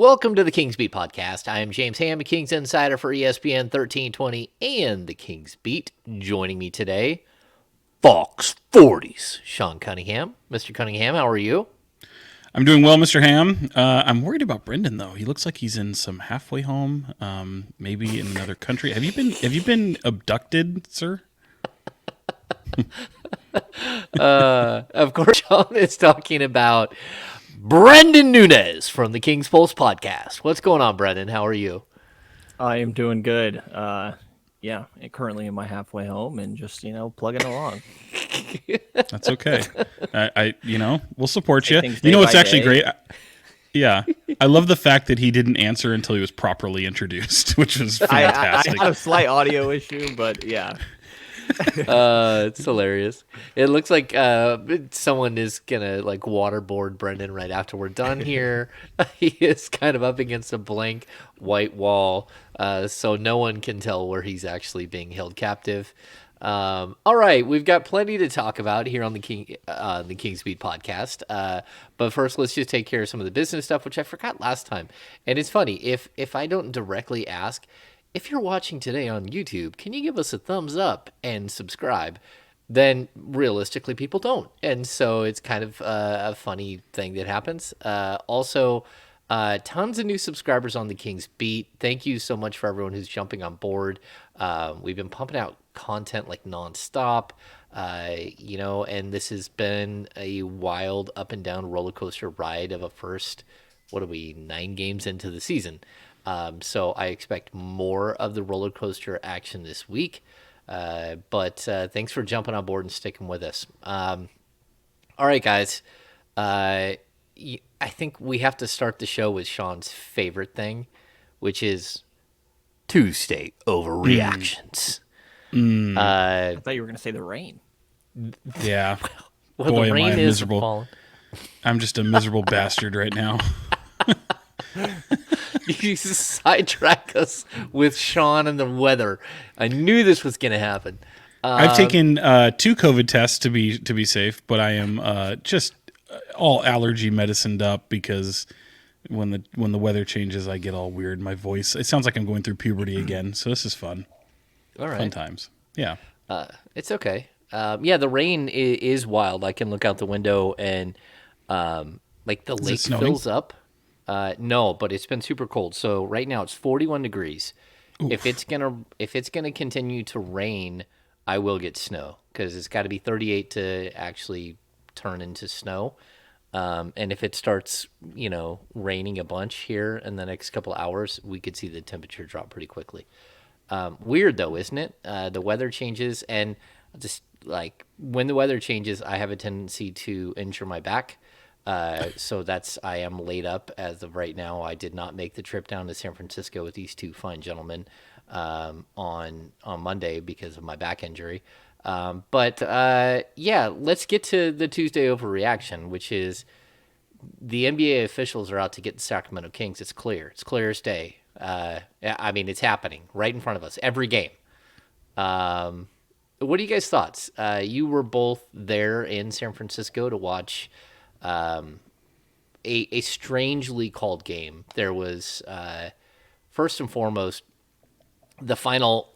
Welcome to the Kings Beat podcast. I am James Ham, a Kings insider for ESPN 1320 and the Kings Beat. Joining me today, Fox 40's Sean Cunningham. Mr. Cunningham, how are you? I'm doing well, Mr. Ham. I'm worried about Brenden though. He looks like he's in some halfway home, maybe in another country. Have you been abducted, sir? Of course, Sean is talking about Brenden Nunes from the Kings Pulse podcast. What's going on, Brenden? How are you? I am doing good. Currently in my halfway home and just, plugging along. That's okay. We'll support you. Things You know day what's by actually day. great? Yeah. I love the fact that he didn't answer until he was properly introduced, which was I fantastic. had a slight audio issue, but yeah. It's hilarious. It looks like someone is gonna waterboard Brenden right after we're done here. He is kind of up against a blank white wall, so no one can tell where he's actually being held captive. All right, we've got plenty to talk about here on the Kings Beat podcast. But first, let's just take care of some of the business stuff, which I forgot last time. And it's funny, if I don't directly ask, if you're watching today on YouTube, can you give us a thumbs up and subscribe? Then realistically, people don't. And so it's kind of a funny thing that happens. Also, tons of new subscribers on the Kings Beat. Thank you so much for everyone who's jumping on board. We've been pumping out content like nonstop, and this has been a wild up and down roller coaster ride of a first, 9 games into the season. So I expect more of the roller coaster action this week. But thanks for jumping on board and sticking with us. All right, guys. I think we have to start the show with Sean's favorite thing, which is Tuesday overreactions. I thought you were going to say the rain. Yeah. Well, Boy, the am I rain is miserable. falling. I'm just a miserable bastard right now. You sidetrack us with Sean and the weather. I knew this was going to happen. I've taken 2 COVID tests to be safe, but I am just all allergy medicined up because when the weather changes, I get all weird. My voice, it sounds like I'm going through puberty again. So this is fun. All right. Fun times. Yeah. It's okay. The rain is wild. I can look out the window and the lake snowing? fills up. No, but it's been super cold. So right now it's 41 degrees. Oof. If it's gonna continue to rain, I will get snow because it's got to be 38 to actually turn into snow. And if it starts, raining a bunch here in the next couple hours, we could see the temperature drop pretty quickly. Weird though, isn't it? The weather changes, and just like when the weather changes, I have a tendency to injure my back. So I am laid up as of right now. I did not make the trip down to San Francisco with these two fine gentlemen on Monday because of my back injury. Let's get to the Tuesday overreaction, which is the NBA officials are out to get the Sacramento Kings. It's clear. It's clear as day. It's happening right in front of us every game. What are you guys' thoughts? You were both there in San Francisco to watch a strangely called game. There was first and foremost the final,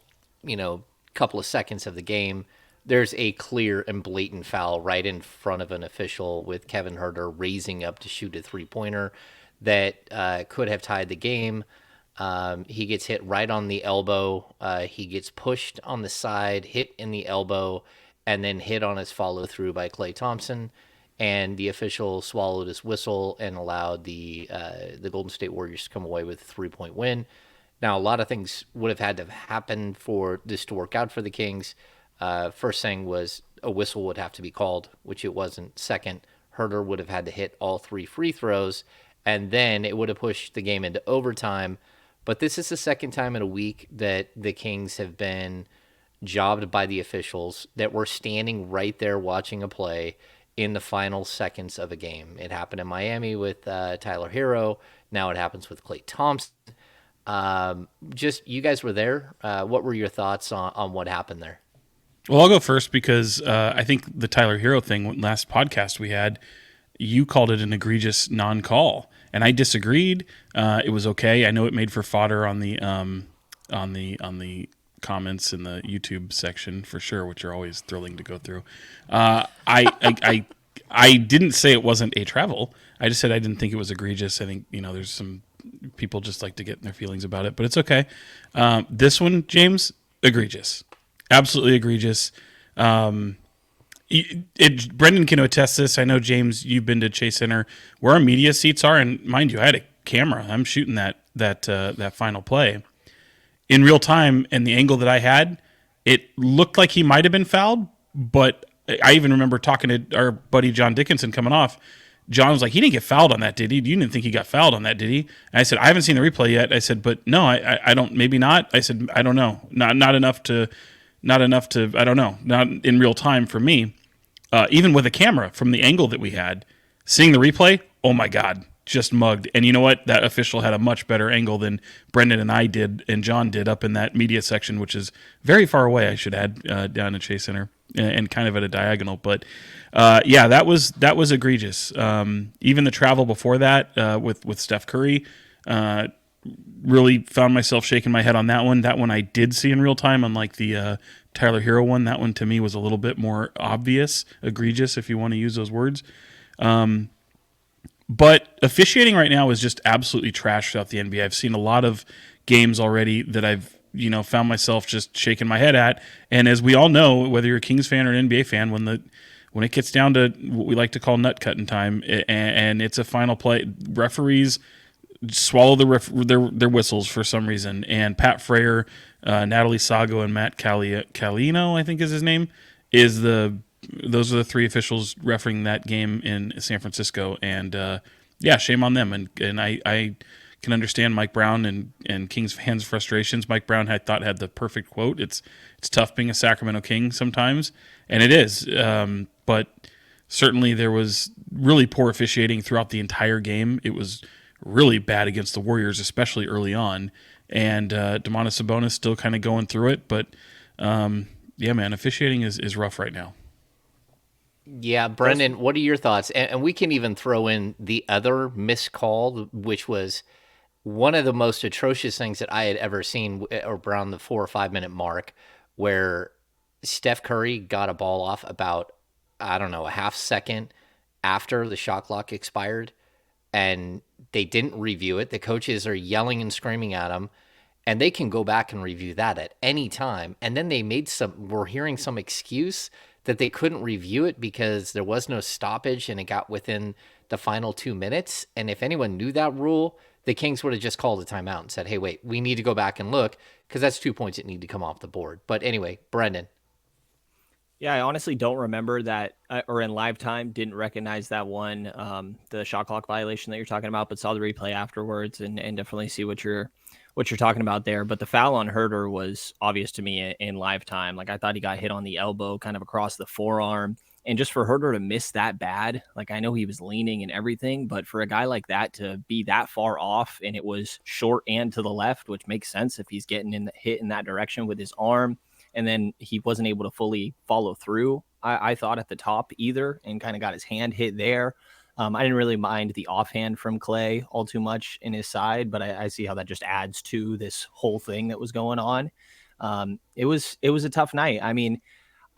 couple of seconds of the game. There's a clear and blatant foul right in front of an official with Kevin Huerter raising up to shoot a 3-pointer that could have tied the game. He gets hit right on the elbow. He gets pushed on the side, hit in the elbow, and then hit on his follow through by Klay Thompson. And the official swallowed his whistle and allowed the Golden State Warriors to come away with a 3-point win. Now, a lot of things would have had to happen for this to work out for the Kings. First thing was a whistle would have to be called, which it wasn't. Second, Huerter would have had to hit all 3 free throws, and then it would have pushed the game into overtime. But this is the second time in a week that the Kings have been jobbed by the officials, that were standing right there watching a play in the final seconds of a game. It happened in Miami with Tyler Hero. Now it happens with Klay Thompson. You guys were there. What were your thoughts on what happened there? Well, I'll go first because I think the Tyler Hero thing, last podcast we had, you called it an egregious non-call. and I disagreed. It was okay. I know it made for fodder on the comments in the YouTube section for sure, which are always thrilling to go through. I didn't say it wasn't a travel. I just said I didn't think it was egregious. I think there's some people just like to get in their feelings about it, but it's okay. This one, James, egregious, absolutely egregious. Brenden can attest this. I know, James, you've been to Chase Center where our media seats are, and mind you, I had a camera. I'm shooting that final play in real time, and the angle that I had, it looked like he might have been fouled, but I even remember talking to our buddy John Dickinson coming off. John was like, he didn't get fouled on that, did he? You didn't think he got fouled on that, did he? And I said, I haven't seen the replay yet. I said, but no, I don't, maybe not. I said, I don't know. Not enough to, I don't know. Not in real time for me. Even with a camera from the angle that we had, seeing the replay, oh my God, just mugged. And you know what? That official had a much better angle than Brenden and I did and John did up in that media section, which is very far away, I should add, down at Chase Center and kind of at a diagonal. But yeah, that was egregious. Even the travel before that with Steph Curry, really found myself shaking my head on that one. That one I did see in real time, unlike the Tyler Hero one. That one to me was a little bit more obvious, egregious, if you want to use those words. But officiating right now is just absolutely trash throughout the NBA. I've seen a lot of games already that I've found myself just shaking my head at. And as we all know, whether you're a Kings fan or an NBA fan, when it gets down to what we like to call nut cutting time, and it's a final play, referees swallow their whistles for some reason. And Pat Frayer, Natalie Sago, and Matt Calino, I think is his name, those are the three officials refereeing that game in San Francisco. And yeah, shame on them. And I can understand Mike Brown and Kings fans' frustrations. Mike Brown had the perfect quote. It's tough being a Sacramento King sometimes, and it is. But certainly there was really poor officiating throughout the entire game. It was really bad against the Warriors, especially early on. And Domantas Sabonis still kind of going through it. But yeah, man, officiating is rough right now. Yeah, Brenden, what are your thoughts? And we can even throw in the other missed call, which was one of the most atrocious things that I had ever seen around the 4 or 5 minute mark, where Steph Curry got a ball off about, I don't know, a half second after the shot clock expired, and they didn't review it. The coaches are yelling and screaming at him, and they can go back and review that at any time. And then we're hearing some excuse that they couldn't review it because there was no stoppage and it got within the final 2 minutes. And if anyone knew that rule, the Kings would have just called a timeout and said, hey, wait, we need to go back and look because that's 2 points that need to come off the board. But anyway, Brenden. Yeah, I honestly don't remember that, or in live time, didn't recognize that one, the shot clock violation that you're talking about, but saw the replay afterwards and definitely see what you're talking about there. But the foul on Herter was obvious to me in live time. Like, I thought he got hit on the elbow, kind of across the forearm. And just for Herter to miss that bad, like, I know he was leaning and everything, but for a guy like that to be that far off, and it was short and to the left, which makes sense if he's getting hit in that direction with his arm, and then he wasn't able to fully follow through, I thought, at the top either, and kind of got his hand hit there. I didn't really mind the offhand from Clay all too much in his side, but I see how that just adds to this whole thing that was going on. It was a tough night. I mean,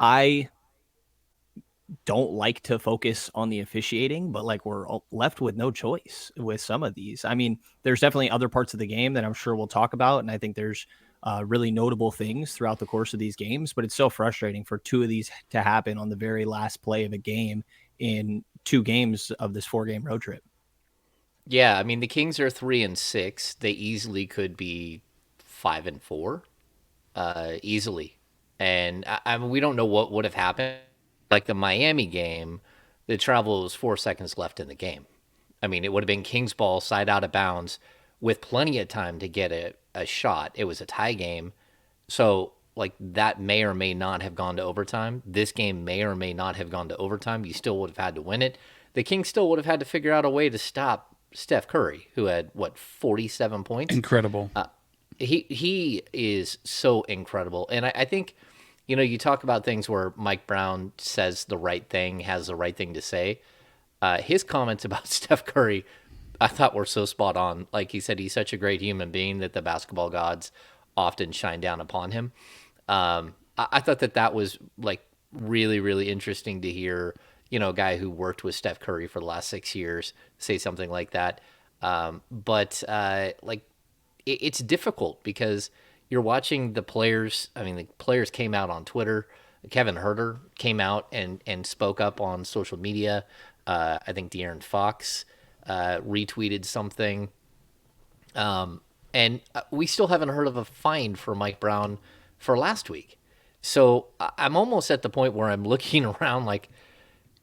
I don't like to focus on the officiating, but like, we're left with no choice with some of these. I mean, there's definitely other parts of the game that I'm sure we'll talk about, and I think there's really notable things throughout the course of these games, but it's so frustrating for two of these to happen on the very last play of a game in 2 games of this 4-game road trip. Yeah, I mean, the Kings are 3-6. They easily could be 5-4, easily. And I mean, we don't know what would have happened. Like the Miami game, the travel was 4 seconds left in the game. I mean, it would have been Kings ball side out of bounds with plenty of time to get a shot. It was a tie game. So, like, that may or may not have gone to overtime. This game may or may not have gone to overtime. You still would have had to win it. The Kings still would have had to figure out a way to stop Steph Curry, who had, 47 points? Incredible. He is so incredible. And I think, you talk about things where Mike Brown says the right thing, has the right thing to say. His comments about Steph Curry I thought were so spot on. Like he said, he's such a great human being that the basketball gods often shine down upon him. I thought that was like really, really interesting to hear, a guy who worked with Steph Curry for the last 6 years say something like that. But it's difficult because you're watching the players. I mean, the players came out on Twitter. Kevin Herter came out and spoke up on social media. I think De'Aaron Fox retweeted something. And we still haven't heard of a fine for Mike Brown for last week. So I'm almost at the point where I'm looking around like,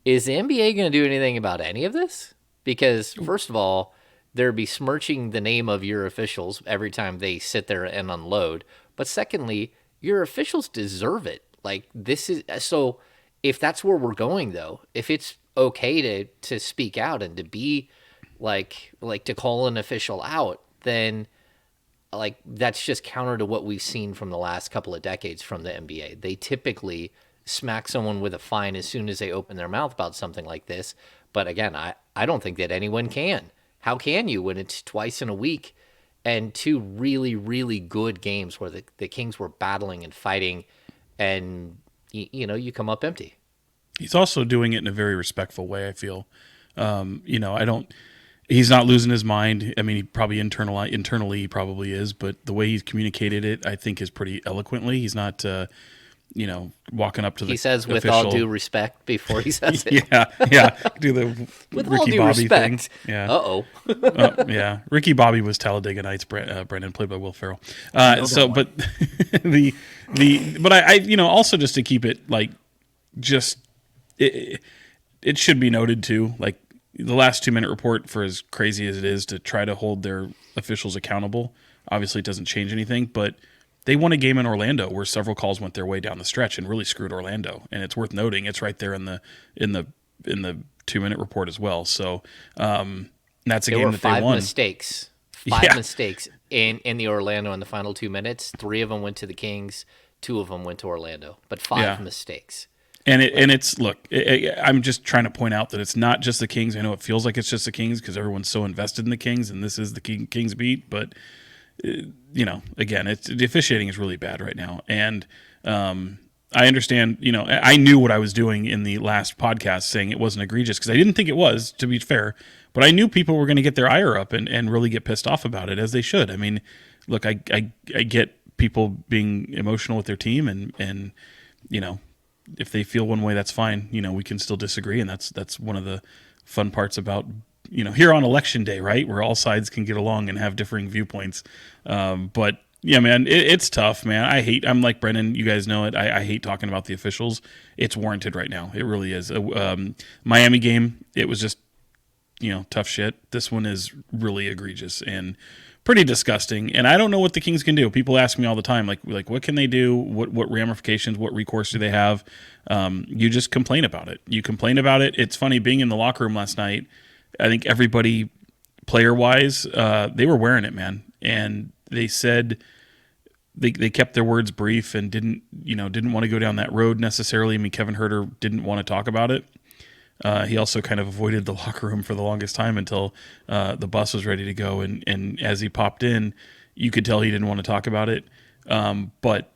is the NBA going to do anything about any of this? Because first of all, they're besmirching the name of your officials every time they sit there and unload. But secondly, your officials deserve it. Like this is so. If that's where we're going, though, if it's okay to speak out and to be like to call an official out, then like that's just counter to what we've seen from the last couple of decades from the NBA. They typically smack someone with a fine as soon as they open their mouth about something like this. But again, I don't think that anyone can. How can you when it's twice in a week and two really, really good games where the Kings were battling and fighting and, you come up empty? He's also doing it in a very respectful way, I feel. He's not losing his mind. I mean, he probably internally he probably is, but the way he's communicated it, I think, is pretty eloquently. He's not, walking up to the He says with official, all due respect before he says it. yeah. Do the With Ricky all due Bobby respect. thing. Yeah. Uh-oh. Yeah. Ricky Bobby was Talladega Nights. Brenden, played by Will Ferrell. But but I also just to keep it like just it should be noted too, like the last 2-minute report, for as crazy as it is to try to hold their officials accountable, obviously it doesn't change anything, but they won a game in Orlando where several calls went their way down the stretch and really screwed Orlando. And it's worth noting, it's right there in the 2-minute report as well. So that's a game that they won. Five mistakes in the Orlando in the final 2 minutes. 3 of them went to the Kings, 2 of them went to Orlando, but 5 mistakes. I'm just trying to point out that it's not just the Kings. I know it feels like it's just the Kings because everyone's so invested in the Kings, and this is the Kings beat. But again, the officiating is really bad right now, and I understand. I knew what I was doing in the last podcast, saying it wasn't egregious because I didn't think it was, to be fair. But I knew people were going to get their ire up and really get pissed off about it, as they should. I mean, look, I get people being emotional with their team, and if they feel one way, that's fine. We can still disagree, and that's one of the fun parts about here on election day, right, where all sides can get along and have differing viewpoints. But yeah, man, it's tough, man. I'm like Brenden. You guys know it. I hate talking about the officials. It's warranted right now. It really is. Miami game, it was just tough shit. This one is really egregious and pretty disgusting, and I don't know what the Kings can do. People ask me all the time, like what can they do? What ramifications? What recourse do they have? You just complain about it. You complain about it. It's funny, being in the locker room last night, I think everybody, player-wise, they were wearing it, man. And they said they kept their words brief and didn't want to go down that road necessarily. I mean, Kevin Herter didn't want to talk about it. He also kind of avoided the locker room for the longest time until the bus was ready to go. And as he popped in, you could tell he didn't want to talk about it. But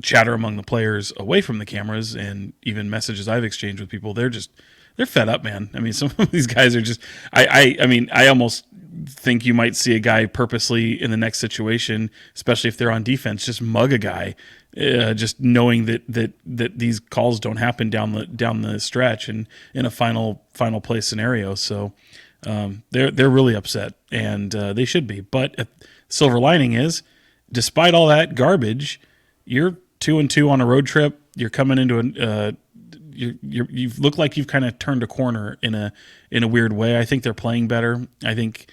chatter among the players away from the cameras and even messages I've exchanged with people, they're fed up, man. I mean, some of these guys are just, I almost think you might see a guy purposely in the next situation, especially if they're on defense, just mug a guy. Just knowing that these calls don't happen down the stretch and in a final play scenario. So they're really upset, and they should be. But silver lining is, despite all that garbage, you're 2-2 on a road trip. You're coming into you look like you've kind of turned a corner in a weird way. I think they're playing better. I think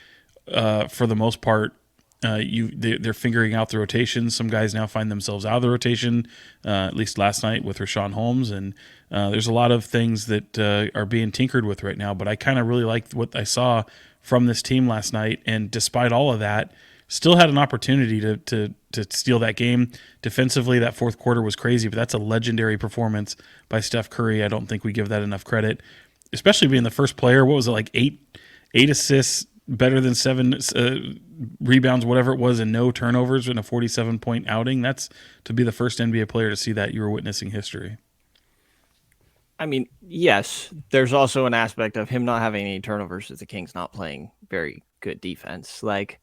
for the most part, they're figuring out the rotations. Some guys now find themselves out of the rotation, at least last night with Richaun Holmes, and there's a lot of things that are being tinkered with right now. But I kind of really liked what I saw from this team last night, and despite all of that, still had an opportunity to steal that game. Defensively, that fourth quarter was crazy, but that's a legendary performance by Steph Curry. I don't think we give that enough credit, especially being the first player. What was it, like eight assists, better than 7 rebounds, whatever it was, and no turnovers in a 47-point outing. That's to be the first NBA player to see that. You were witnessing history. I mean, yes, there's also an aspect of him not having any turnovers as the Kings not playing very good defense. Like,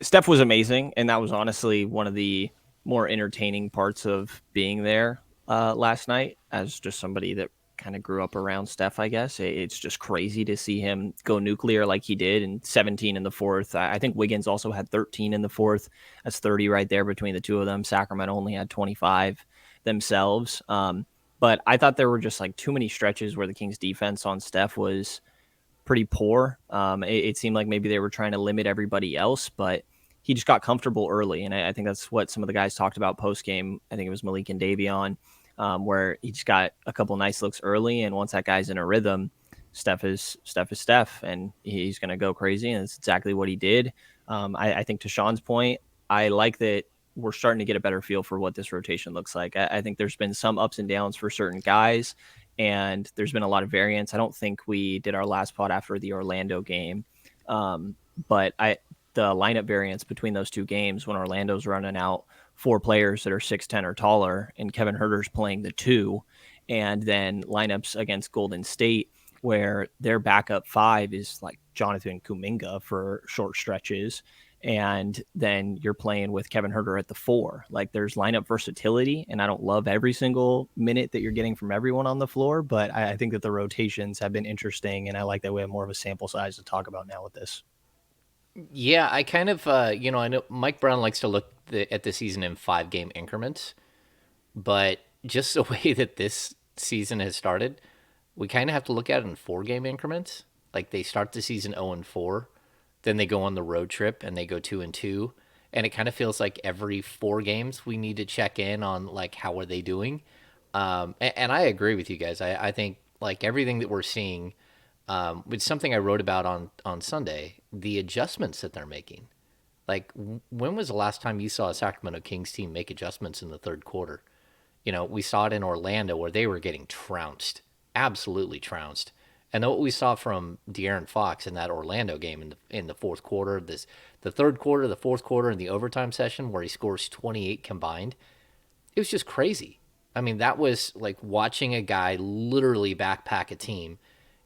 Steph was amazing, and that was honestly one of the more entertaining parts of being there last night as just somebody that kind of grew up around Steph, I guess. It's just crazy to see him go nuclear like he did, and 17 in the fourth. I think Wiggins also had 13 in the fourth. That's 30 right there between the two of them. Sacramento only had 25 themselves. But I thought there were just like too many stretches where the Kings defense on Steph was pretty poor. It seemed like maybe they were trying to limit everybody else, but he just got comfortable early. And I think that's what some of the guys talked about post game. I think it was Malik and Davion, where he just got a couple nice looks early. And once that guy's in a rhythm, Steph is Steph, and he's going to go crazy. And it's exactly what he did. I think to Sean's point, I like that we're starting to get a better feel for what this rotation looks like. I think there's been some ups and downs for certain guys, and there's been a lot of variance. I don't think we did our last pod after the Orlando game, but the lineup variance between those two games when Orlando's running out 4 players that are 6'10" or taller, and Kevin Huerter's playing the 2, and then lineups against Golden State where their backup 5 is like Jonathan Kuminga for short stretches, and then you're playing with Kevin Huerter at the 4. Like, there's lineup versatility, and I don't love every single minute that you're getting from everyone on the floor, but I think that the rotations have been interesting, and I like that we have more of a sample size to talk about now with this. Yeah, I kind of, I know Mike Brown likes to look at the season in 5-game increments, but just the way that this season has started, we kind of have to look at it in 4-game increments. Like, they start the season 0-4, then they go on the road trip and they go 2-2, and it kind of feels like every 4 games we need to check in on, like, how are they doing. And I agree with you guys. I think, like, everything that we're seeing, it's something I wrote about on Sunday, the adjustments that they're making. Like, when was the last time you saw a Sacramento Kings team make adjustments in the third quarter? We saw it in Orlando where they were getting trounced, absolutely trounced. And then what we saw from De'Aaron Fox in that Orlando game in the fourth quarter, the third quarter, the fourth quarter, and the overtime session where he scores 28 combined, it was just crazy. I mean, that was like watching a guy literally backpack a team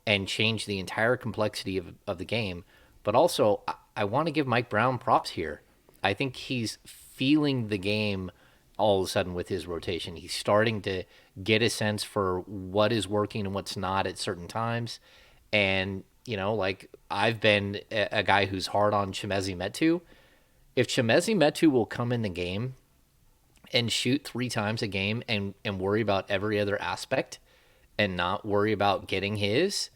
and change the entire complexity of the game. But also, I want to give Mike Brown props here. I think he's feeling the game all of a sudden with his rotation. He's starting to get a sense for what is working and what's not at certain times. And, like, I've been a guy who's hard on Chimezie Metu. If Chimezie Metu will come in the game and shoot 3 times a game and worry about every other aspect and not worry about getting his,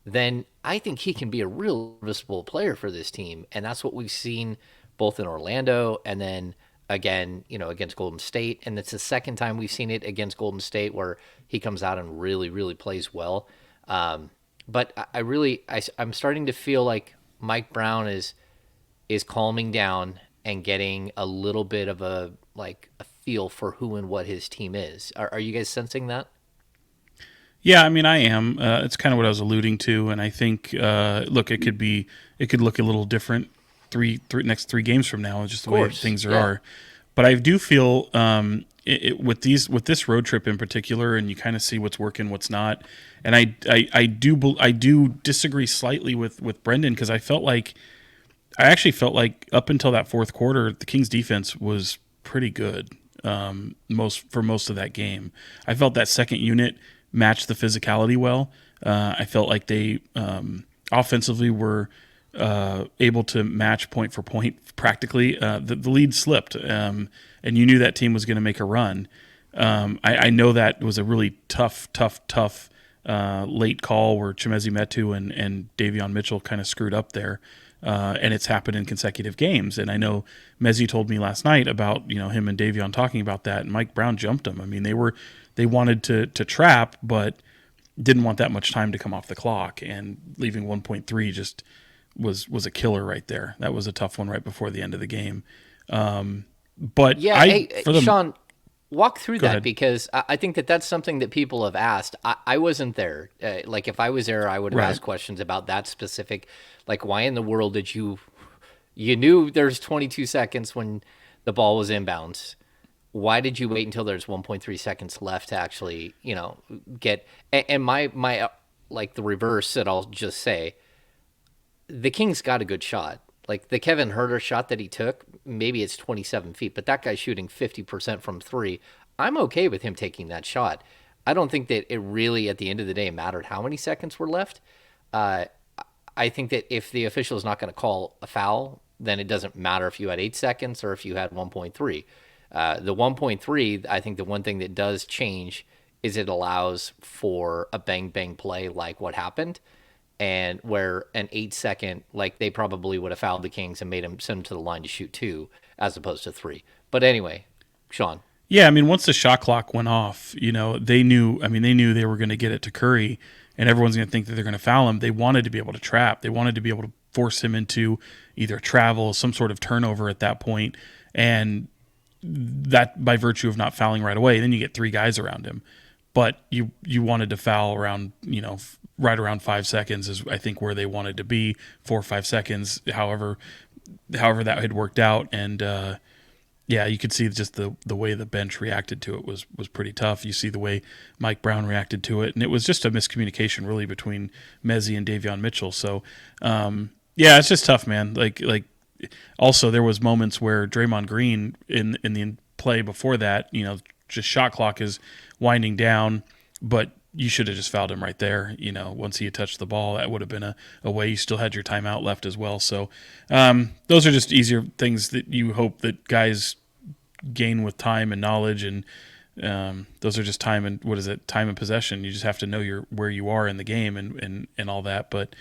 then I think he can be a real serviceable player for this team. And that's what we've seen both in Orlando and then again, against Golden State. And it's the second time we've seen it against Golden State where he comes out and really, really plays well. But I'm starting to feel like Mike Brown is calming down and getting a little bit of a feel for who and what his team is. Are you guys sensing that? Yeah, I mean, I am. It's kind of what I was alluding to, and I think, look, it could look a little different next 3 games from now, just the way things are. But I do feel with this road trip in particular, and you kind of see what's working, what's not. And I do disagree slightly with Brenden, because I actually felt like up until that fourth quarter, the Kings defense was pretty good for most of that game. I felt that second unit matched the physicality well. I felt like they offensively were able to match point for point practically. The lead slipped, and you knew that team was going to make a run. I know that was a really tough late call where Chimezie Metu and Davion Mitchell kind of screwed up there. And it's happened in consecutive games. And I know Mezzi told me last night about him and Davion talking about that, and Mike Brown jumped him. I mean, they wanted to trap, but didn't want that much time to come off the clock, and leaving 1.3 just was a killer right there. That was a tough one right before the end of the game. But yeah, Sean, walk through Go that ahead. because I think that that's something that people have asked. I wasn't there. Like if I was there, I would have Right. asked questions about that specific. Like why in the world did you knew there's 22 seconds when the ball was inbounds. Why did you wait until there's 1.3 seconds left to actually, get and my like the reverse that I'll just say, the Kings got a good shot. Like the Kevin Herter shot that he took, maybe it's 27 feet, but that guy's shooting 50% from three. I'm okay with him taking that shot. I don't think that it really, at the end of the day, mattered how many seconds were left. Uh, I think that if the official is not going to call a foul, then it doesn't matter if you had 8 seconds or if you had 1.3. The 1.3, I think the one thing that does change is it allows for a bang bang play like what happened, and where an 8 second, like they probably would have fouled the Kings and made him send him to the line to shoot two as opposed to three. But anyway, Sean. Yeah, I mean, once the shot clock went off, they knew. I mean, they knew they were going to get it to Curry, and everyone's going to think that they're going to foul him. They wanted to be able to trap. They wanted to be able to force him into either travel, some sort of turnover at that point, and that by virtue of not fouling right away, then you get three guys around him. But you wanted to foul around, right around 5 seconds is I think where they wanted to be, 4 or 5 seconds. However that had worked out, and yeah, you could see just the way the bench reacted to it was pretty tough. You see the way Mike Brown reacted to it, and it was just a miscommunication really between Mezie and Davion Mitchell. So yeah, it's just tough, man. Like also there was moments where Draymond Green in the play before that, just shot clock is winding down, but you should have just fouled him right there. Once he had touched the ball, that would have been a way. You still had your timeout left as well. So those are just easier things that you hope that guys gain with time and knowledge, and those are just time and time and possession. You just have to know where you are in the game and all that. But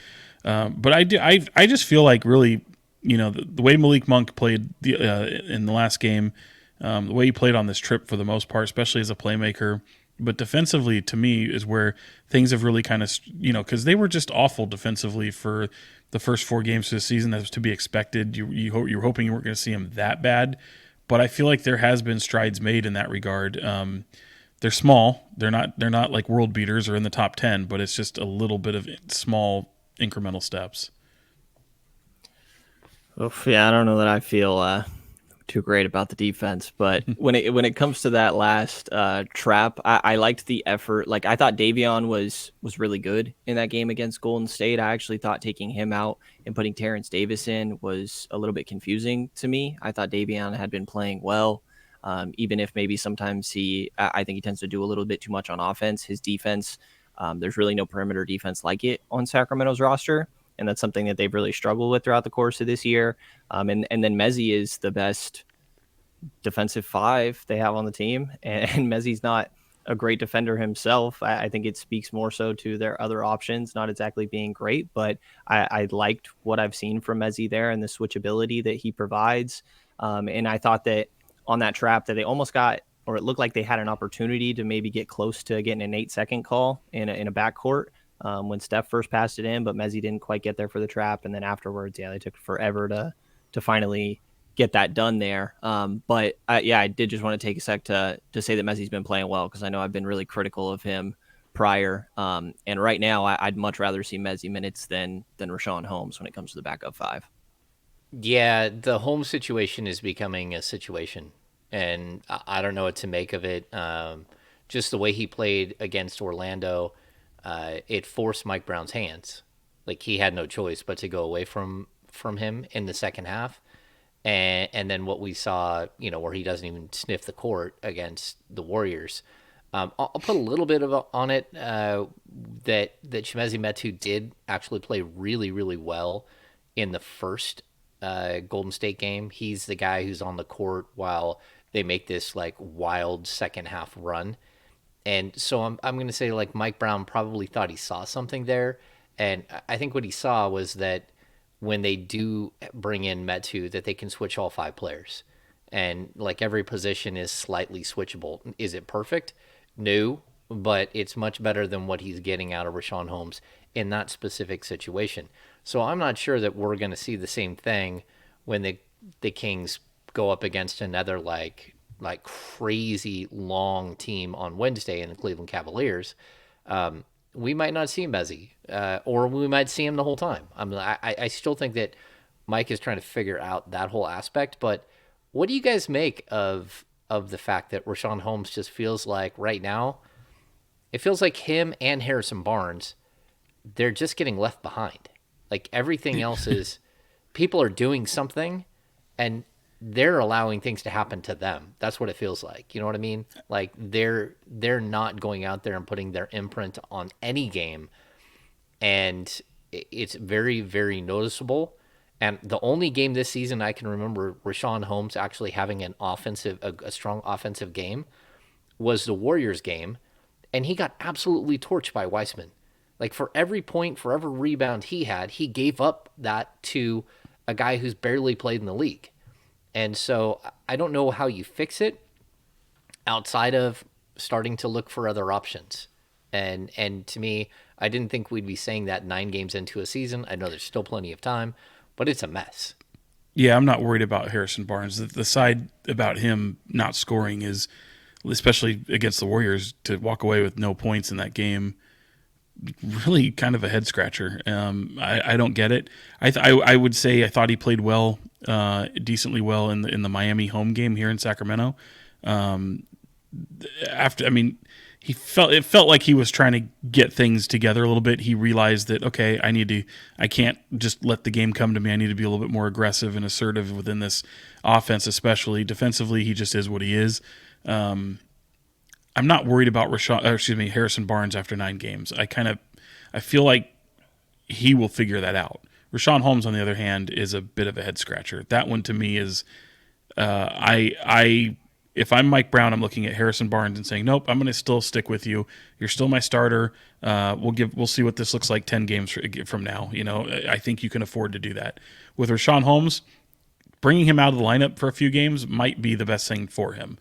I just feel like really, the way Malik Monk played in the last game, the way he played on this trip for the most part, especially as a playmaker. But defensively, to me, is where things have really kind of, because they were just awful defensively for the first 4 games of the season. That was to be expected. You were hoping you weren't going to see them that bad. But I feel like there has been strides made in that regard. They're small. They're not like world beaters or in the top 10, but it's just a little bit of small incremental steps. Oof, yeah, I don't know that I feel too great about the defense, but when it comes to that last trap, I liked the effort. Like I thought Davion was really good in that game against Golden State. I actually thought taking him out and putting Terrence Davis in was a little bit confusing to me. I thought Davion had been playing well, even if maybe sometimes I think he tends to do a little bit too much on offense. His defense, there's really no perimeter defense like it on Sacramento's roster. And that's something that they've really struggled with throughout the course of this year. And then Mezie is the best defensive 5 they have on the team. And Mezzi's not a great defender himself. I think it speaks more so to their other options, not exactly being great. But I liked what I've seen from Mezie there and the switchability that he provides. And I thought that on that trap that they almost got, or it looked like they had an opportunity to maybe get close to getting an 8-second call in a backcourt. When Steph first passed it in, but Mezie didn't quite get there for the trap. And then afterwards, yeah, they took forever to finally get that done there. But I did just want to take a sec to say that Mezzi's been playing well, because I know I've been really critical of him prior. And right now, I'd much rather see Mezie minutes than Richaun Holmes when it comes to the backup 5. Yeah, the home situation is becoming a situation, and I don't know what to make of it. Just the way he played against Orlando, it forced Mike Brown's hands. Like he had no choice but to go away from him in the second half, and then what we saw, where he doesn't even sniff the court against the Warriors. I'll put a little bit on it that Chimezie Metu did actually play really, really well in the first Golden State game. He's the guy who's on the court while they make this like wild second half run. And so I'm going to say like Mike Brown probably thought he saw something there. And I think what he saw was that when they do bring in Metu, that they can switch all 5 players. And like every position is slightly switchable. Is it perfect? No, but it's much better than what he's getting out of Richaun Holmes in that specific situation. So I'm not sure that we're going to see the same thing when the Kings go up against another like like crazy long team on Wednesday in the Cleveland Cavaliers, we might not see Metu, or we might see him the whole time. I still think that Mike is trying to figure out that whole aspect. But what do you guys make of the fact that Richaun Holmes just feels like right now, it feels like him and Harrison Barnes, they're just getting left behind. Like everything else is, people are doing something, and they're allowing things to happen to them. That's what it feels like. You know what I mean? Like they're not going out there and putting their imprint on any game, and it's very, very noticeable. And the only game this season I can remember Richaun Holmes actually having a strong offensive game was the Warriors game, and he got absolutely torched by Weissman. Like for every point, for every rebound he had, he gave up that to a guy who's barely played in the league. And so I don't know how you fix it outside of starting to look for other options. And to me, I didn't think we'd be saying that 9 games into a season. I know there's still plenty of time, but it's a mess. Yeah, I'm not worried about Harrison Barnes. The side about him not scoring is, especially against the Warriors, to walk away with no points in that game, really kind of a head scratcher. I don't get it. I would say I thought he played well, decently well in the Miami home game here in Sacramento. It felt like he was trying to get things together a little bit. He realized that, okay, I can't just let the game come to me. I need to be a little bit more aggressive and assertive within this offense, especially defensively. He just is what he is. I'm not worried about Harrison Barnes after 9 games. I feel like he will figure that out. Richaun Holmes, on the other hand, is a bit of a head scratcher. That one to me is, if I'm Mike Brown, I'm looking at Harrison Barnes and saying, nope, I'm going to still stick with you. You're still my starter. We'll see what this looks like 10 games from now. You know, I think you can afford to do that. With Richaun Holmes, bringing him out of the lineup for a few games might be the best thing for him.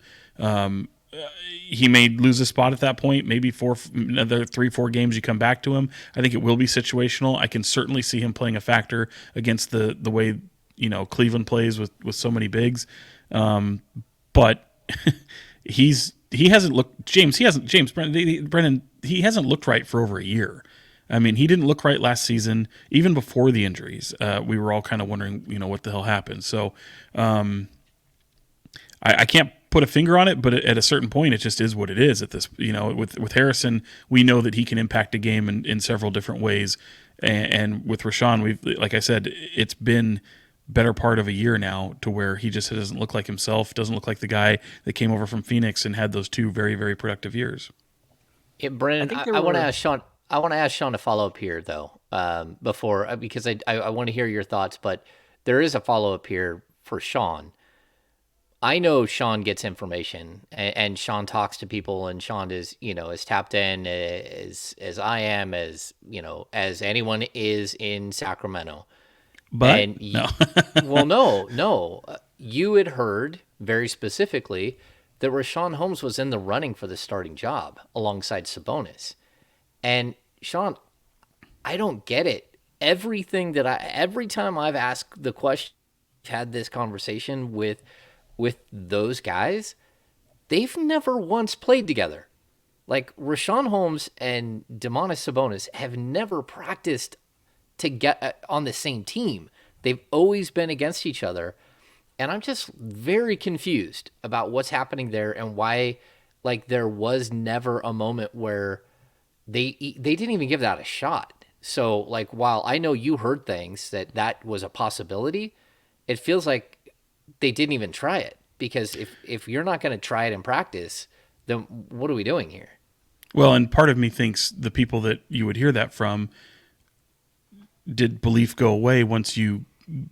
He may lose a spot at that point. Maybe another 3-4 games you come back to him. I think it will be situational. I can certainly see him playing a factor against the way Cleveland plays with so many bigs. But he hasn't looked Brenden, he hasn't looked right for over a year. I mean, he didn't look right last season, even before the injuries. We were all kind of wondering, what the hell happened. So I can't put a finger on it, but at a certain point, it just is what it is. At this, with Harrison, we know that he can impact a game in several different ways, and with Richaun, like I said, it's been better part of a year now to where he just doesn't look like himself, doesn't look like the guy that came over from Phoenix and had those 2 very, very productive years. Yeah, Brenden, I want to ask Sean. I want to ask Sean to follow up here though, because I want to hear your thoughts, but there is a follow up here for Sean. I know Sean gets information, and Sean talks to people, and Sean is, as tapped in as I am, as anyone is in Sacramento. But no. Well, no. You had heard very specifically that Richaun Holmes was in the running for the starting job alongside Sabonis. And Sean, I don't get it. Every time I've asked the question, had this conversation with those guys, they've never once played together. Like Richaun Holmes and Domantas Sabonis have never practiced to get on the same team. They've always been against each other. And I'm just very confused about what's happening there and why, there was never a moment where they didn't even give that a shot. So, while I know you heard things that was a possibility, it feels like they didn't even try it. Because if you're not going to try it in practice, then what are we doing here? Well, and part of me thinks the people that you would hear that from, did belief go away once you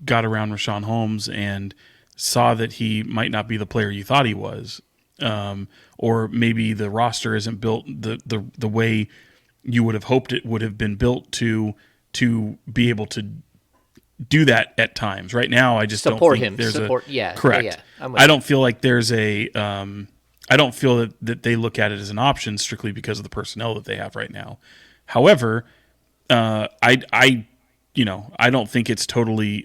got around Richaun Holmes and saw that he might not be the player you thought he was, or maybe the roster isn't built the way you would have hoped it would have been built to be able to do that at times. Right now, I just don't think there's correct. Yeah, I don't feel like there's I don't feel that they look at it as an option strictly because of the personnel that they have right now. However, I don't think it's totally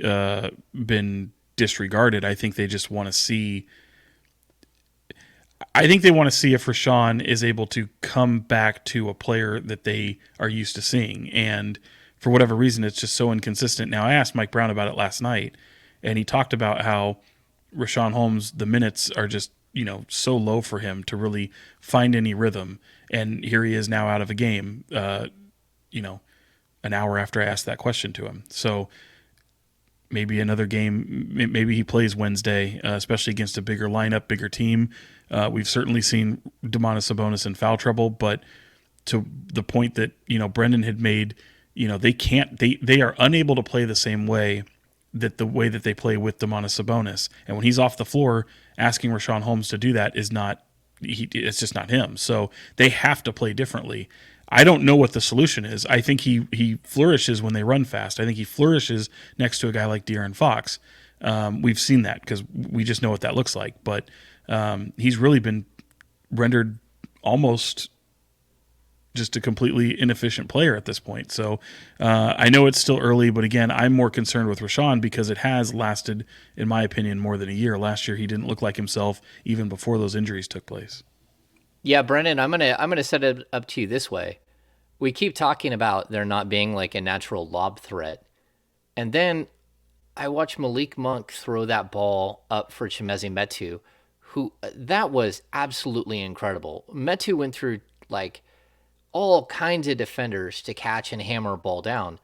been disregarded. I think they just want to see. I think they want to see if Richaun is able to come back to a player that they are used to seeing. And for whatever reason, it's just so inconsistent. Now, I asked Mike Brown about it last night, and he talked about how Richaun Holmes, the minutes are just, so low for him to really find any rhythm. And here he is now out of a game, an hour after I asked that question to him. So maybe another game, maybe he plays Wednesday, especially against a bigger lineup, bigger team. We've certainly seen Domantas Sabonis in foul trouble, but to the point that, Brenden had made, they are unable to play the same way that they play with Domantas Sabonis. And when he's off the floor, asking Richaun Holmes to do that it's just not him. So they have to play differently. I don't know what the solution is. I think he flourishes when they run fast. I think he flourishes next to a guy like De'Aaron Fox. We've seen that because we just know what that looks like. But he's really been rendered almost just a completely inefficient player at this point. So I know it's still early, but again, I'm more concerned with Richaun because it has lasted, in my opinion, more than a year. Last year, he didn't look like himself even before those injuries took place. Yeah, Brendan, I'm gonna set it up to you this way. We keep talking about there not being like a natural lob threat, and then I watched Malik Monk throw that ball up for Chimezie Metu, who that was absolutely incredible. Metu went through like all kinds of defenders to catch and hammer a ball down.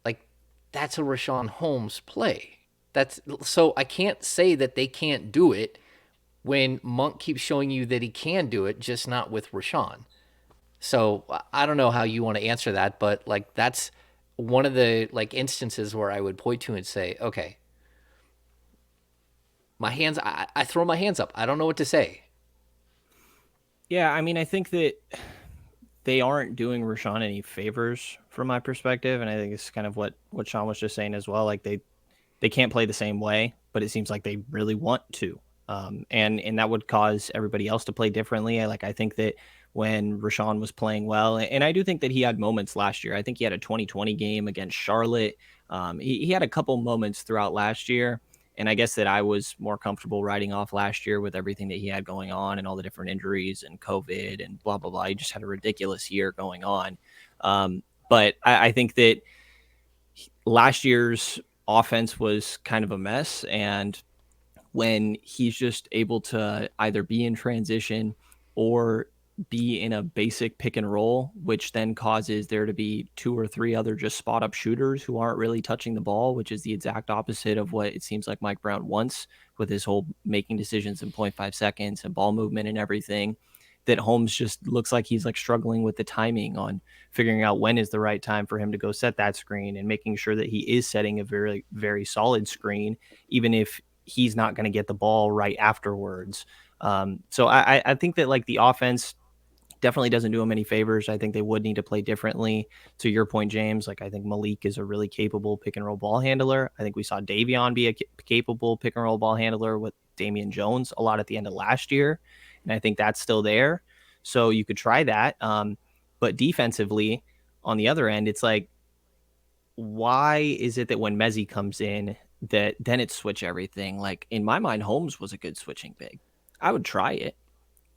Like that's a Richaun Holmes play. That's so I can't say that they can't do it when Monk keeps showing you that he can do it, just not with Richaun. So I don't know how you want to answer that, but like that's one of the like instances where I would point to and say, okay, I throw my hands up. I don't know what to say. Yeah, I mean, I think that they aren't doing Richaun any favors from my perspective, and I think it's kind of what Sean was just saying as well. Like they can't play the same way, but it seems like they really want to, and that would cause everybody else to play differently. I think that when Richaun was playing well, and I do think that he had moments last year. I think he had a 2020 game against Charlotte. He had a couple moments throughout last year. And I guess that I was more comfortable writing off last year with everything that he had going on and all the different injuries and COVID and blah, blah, blah. He just had a ridiculous year going on. But I think that last year's offense was kind of a mess. And when he's just able to either be in transition or be in a basic pick and roll, which then causes there to be two or three other just spot up shooters who aren't really touching the ball, which is the exact opposite of what it seems like Mike Brown wants with his whole making decisions in 0.5 seconds and ball movement and everything. That Holmes just looks like he's like struggling with the timing on figuring out when is the right time for him to go set that screen and making sure that he is setting a very, very solid screen, even if he's not going to get the ball right afterwards. So I think that like the offense definitely doesn't do him any favors. I think they would need to play differently. To your point, James, like I think Malik is a really capable pick and roll ball handler. I think we saw Davion be a capable pick and roll ball handler with Damian Jones a lot at the end of last year. And I think that's still there. So you could try that. But defensively, on the other end, it's like, why is it that when Mezzi comes in, that then it's switch everything? Like in my mind, Holmes was a good switching big. I would try it.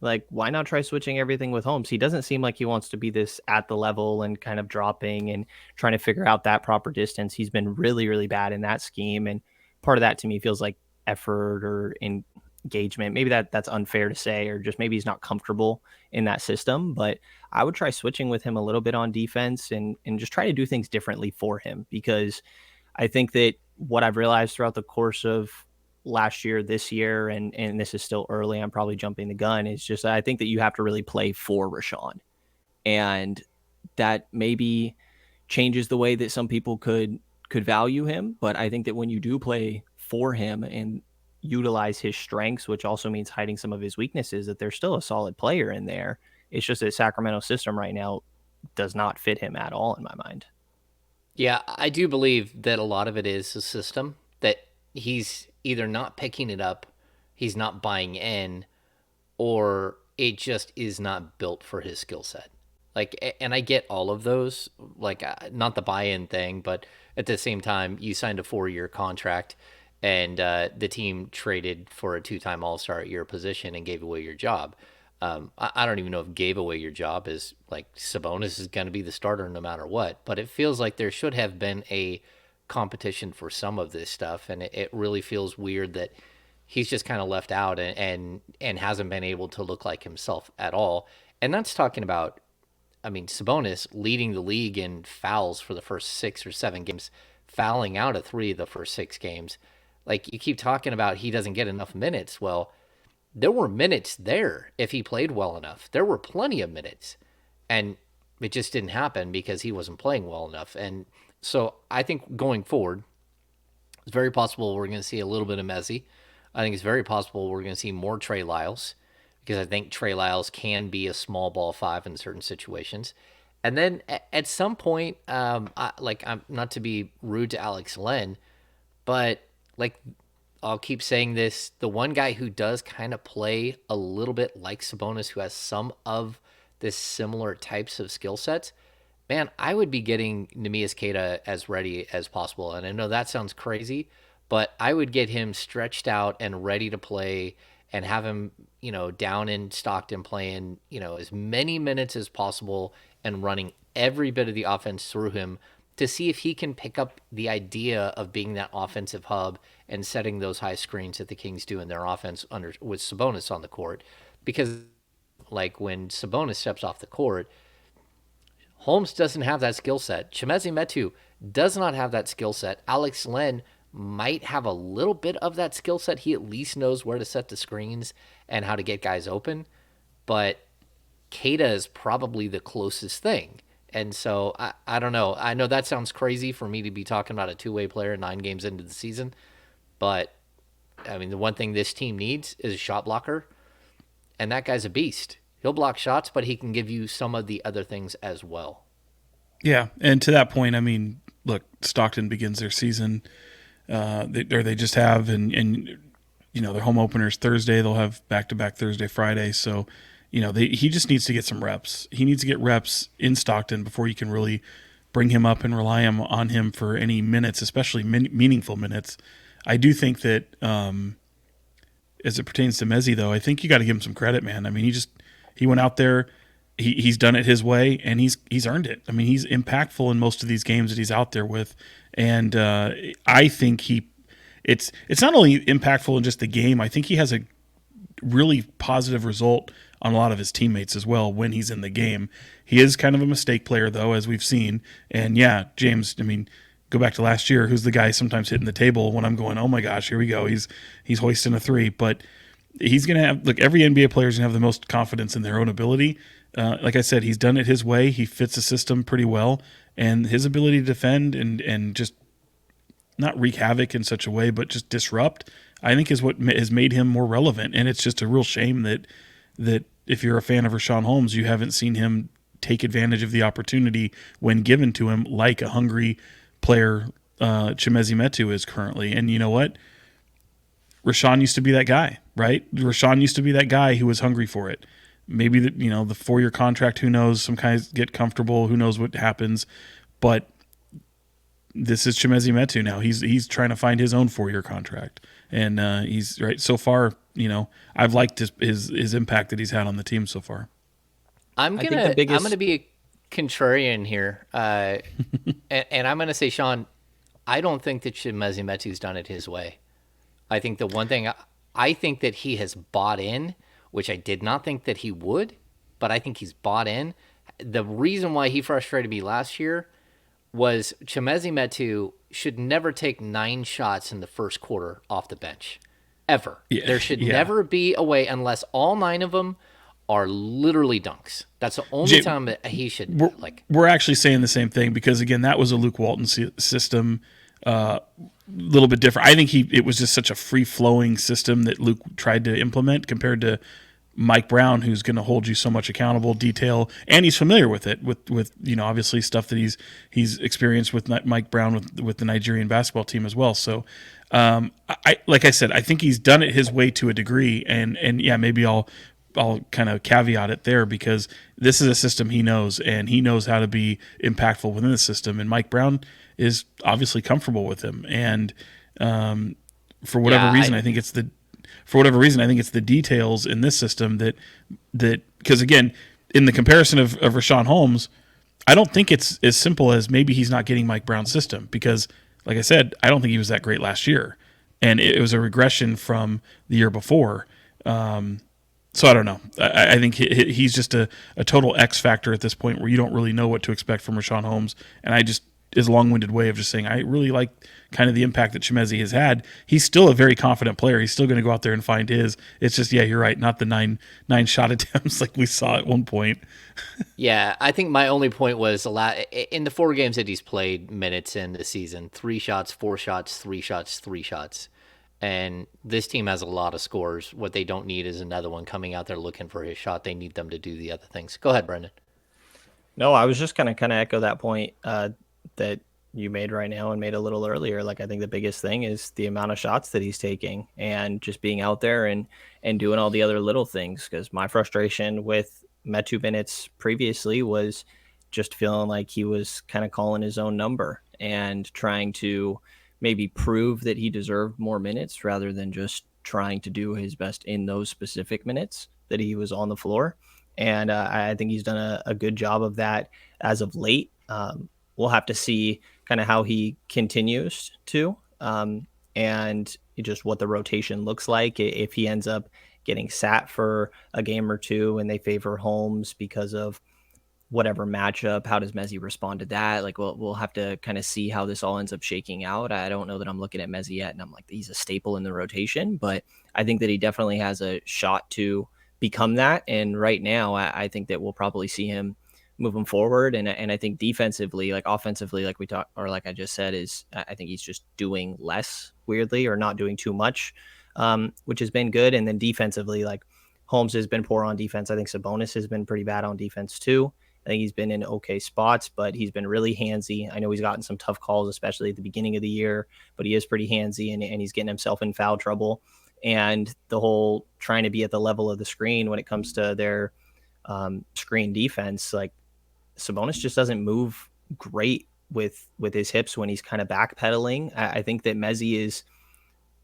Like, why not try switching everything with Holmes? He doesn't seem like he wants to be this at the level and kind of dropping and trying to figure out that proper distance. He's been really, really bad in that scheme. And part of that to me feels like effort or engagement. Maybe that's unfair to say, or just maybe he's not comfortable in that system. But I would try switching with him a little bit on defense and just try to do things differently for him, because I think that what I've realized throughout the course of last year, this year, and this is still early, I'm probably jumping the gun, is just I think that you have to really play for Richaun. And that maybe changes the way that some people could value him. But I think that when you do play for him and utilize his strengths, which also means hiding some of his weaknesses, that there's still a solid player in there. It's just that Sacramento system right now does not fit him at all in my mind. Yeah, I do believe that a lot of it is a system that he's either not picking it up, he's not buying in, or it just is not built for his skill set. Like, and I get all of those, like not the buy-in thing, but at the same time, you signed a 4-year contract, and the team traded for a 2-time All-Star at your position and gave away your job. I don't even know if gave away your job is like Sabonis is going to be the starter no matter what, but it feels like there should have been a competition for some of this stuff, and it really feels weird that he's just kind of left out and hasn't been able to look like himself at all. And that's talking about, I mean, Sabonis leading the league in fouls for the first 6 or 7 games, fouling out of 3 of the first 6 games. Like, you keep talking about he doesn't get enough minutes. Well, there were minutes there if he played well enough. There were plenty of minutes. And it just didn't happen because he wasn't playing well enough. And so I think going forward, it's very possible we're going to see a little bit of Messi. I think it's very possible we're going to see more Trey Lyles because I think Trey Lyles can be a small ball 5 in certain situations. And then at some point, I'm not to be rude to Alex Len, but like I'll keep saying this, the one guy who does kind of play a little bit like Sabonis, who has some of this similar types of skill sets, man, I would be getting Neemias Queta as ready as possible. And I know that sounds crazy, but I would get him stretched out and ready to play and have him, down in Stockton playing, as many minutes as possible and running every bit of the offense through him to see if he can pick up the idea of being that offensive hub and setting those high screens that the Kings do in their offense with Sabonis on the court. Because like when Sabonis steps off the court, Holmes doesn't have that skill set. Chimezie Metu does not have that skill set. Alex Len might have a little bit of that skill set. He at least knows where to set the screens and how to get guys open. But Queta is probably the closest thing. And so I don't know. I know that sounds crazy for me to be talking about a two-way player 9 games into the season. But, I mean, the one thing this team needs is a shot blocker. And that guy's a beast. He'll block shots, but he can give you some of the other things as well. Yeah, and to that point, I mean, look, Stockton begins their season, they just have, and their home opener's Thursday. They'll have back-to-back Thursday, Friday. So, he just needs to get some reps. He needs to get reps in Stockton before you can really bring him up and rely on him for any minutes, especially meaningful minutes. I do think that as it pertains to Messi, though, I think you got to give him some credit, man. I mean, he went out there, he's done it his way, and he's earned it. I mean, he's impactful in most of these games that he's out there with, and I think it's not only impactful in just the game. I think he has a really positive result on a lot of his teammates as well when he's in the game. He is kind of a mistake player, though, as we've seen. And yeah, James, I mean, go back to last year, who's the guy sometimes hitting the table when I'm going, oh my gosh, here we go. He's hoisting a 3. But he's going to have, look, every NBA player is going to have the most confidence in their own ability. Like I said, he's done it his way. He fits the system pretty well. And his ability to defend and just not wreak havoc in such a way, but just disrupt, I think is what has made him more relevant. And it's just a real shame that if you're a fan of Richaun Holmes, you haven't seen him take advantage of the opportunity when given to him like a hungry player Chimezie Metu is currently. And you know what? Richaun used to be that guy, right? Richaun used to be that guy who was hungry for it. Maybe the 4-year contract, who knows? Some guys get comfortable, who knows what happens. But this is Chimezie Metu now. He's trying to find his own 4-year contract. And he's right so far, I've liked his impact that he's had on the team so far. I'm gonna be a contrarian here, and I'm gonna say, Sean, I don't think that Chimezie Metu's done it his way. I think the one thing I think that he has bought in, which I did not think that he would, but I think he's bought in. The reason why he frustrated me last year was Chimezie Metu should never take 9 shots in the first quarter off the bench, ever. Yeah, there should never be a way unless all 9 of them are literally dunks. That's the only time that he should. We're actually saying the same thing because again, that was a Luke Walton system, a little bit different. I think it was just such a free flowing system that Luke tried to implement compared to Mike Brown, who's going to hold you so much accountable, detail, and he's familiar with it, with obviously stuff that he's experienced with Mike Brown with the Nigerian basketball team as well. So, like I said, I think he's done it his way to a degree, and yeah, maybe I'll kind of caveat it there because this is a system he knows, and he knows how to be impactful within the system, and Mike Brown is obviously comfortable with him, and For whatever Yeah, reason, I think it's the details in this system that because again, in the comparison of Richaun Holmes, I don't think it's as simple as maybe he's not getting Mike Brown's system because, like I said, I don't think he was that great last year, and it was a regression from the year before. So I don't know. I think he's just a total X factor at this point where you don't really know what to expect from Richaun Holmes. And I just, is a long-winded way of just saying I really like kind of the impact that Chimezie has had. He's still a very confident player. He's still going to go out there and find his. It's just, yeah, you're right, not the nine shot attempts like we saw at one point. yeah. I think my only point was in the 4 games that he's played minutes in the season, 3 shots, 4 shots, 3 shots, 3 shots. And this team has a lot of scores. What they don't need is another one coming out there looking for his shot. They need them to do the other things. Go ahead, Brenden. No, I was just gonna kind of echo that point that you made right now and made a little earlier. Like I think the biggest thing is the amount of shots that he's taking and just being out there and doing all the other little things. Because my frustration with Metu minutes previously was just feeling like he was kind of calling his own number and trying to maybe prove that he deserved more minutes rather than just trying to do his best in those specific minutes that he was on the floor. And I think he's done a good job of that as of late. We'll have to see kind of how he continues to and just what the rotation looks like. If he ends up getting sat for a game or two and they favor Holmes because of whatever matchup, how does Metu respond to that? Like we'll have to kind of see how this all ends up shaking out. I don't know that I'm looking at Metu yet and I'm like, he's a staple in the rotation, but I think that he definitely has a shot to become that. And right now, I think that we'll probably see him moving forward. And I think defensively, like offensively, like we talked, or like I just said, is I think he's just doing less weirdly or not doing too much, which has been good. And then defensively, like Holmes has been poor on defense. I think Sabonis has been pretty bad on defense too. I think he's been in okay spots, but he's been really handsy. I know he's gotten some tough calls, especially at the beginning of the year, but he is pretty handsy and he's getting himself in foul trouble. And the whole trying to be at the level of the screen when it comes to their screen defense, like Sabonis just doesn't move great with his hips when he's kind of backpedaling. I think that Metu is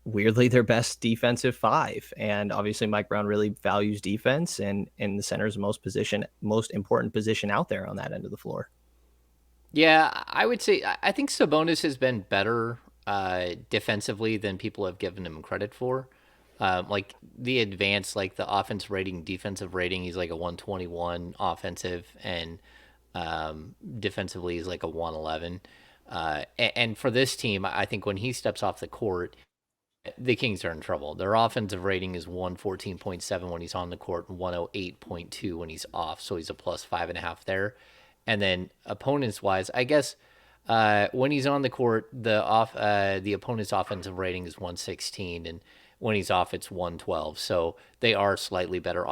weirdly their best defensive 5. And obviously Mike Brown really values defense and the center is the most important position out there on that end of the floor. Yeah, I would say I think Sabonis has been better defensively than people have given him credit for. Like the advanced, like the offense rating, defensive rating, he's like a 121 offensive, and defensively he's like a 111. And for this team, I think when he steps off the court, the Kings are in trouble. Their offensive rating is 114.7 when he's on the court, and 108.2 when he's off. So he's a plus 5.5 there. And then opponents wise, I guess when he's on the court, the opponent's offensive rating is 116, and when he's off, it's 112. So they are slightly better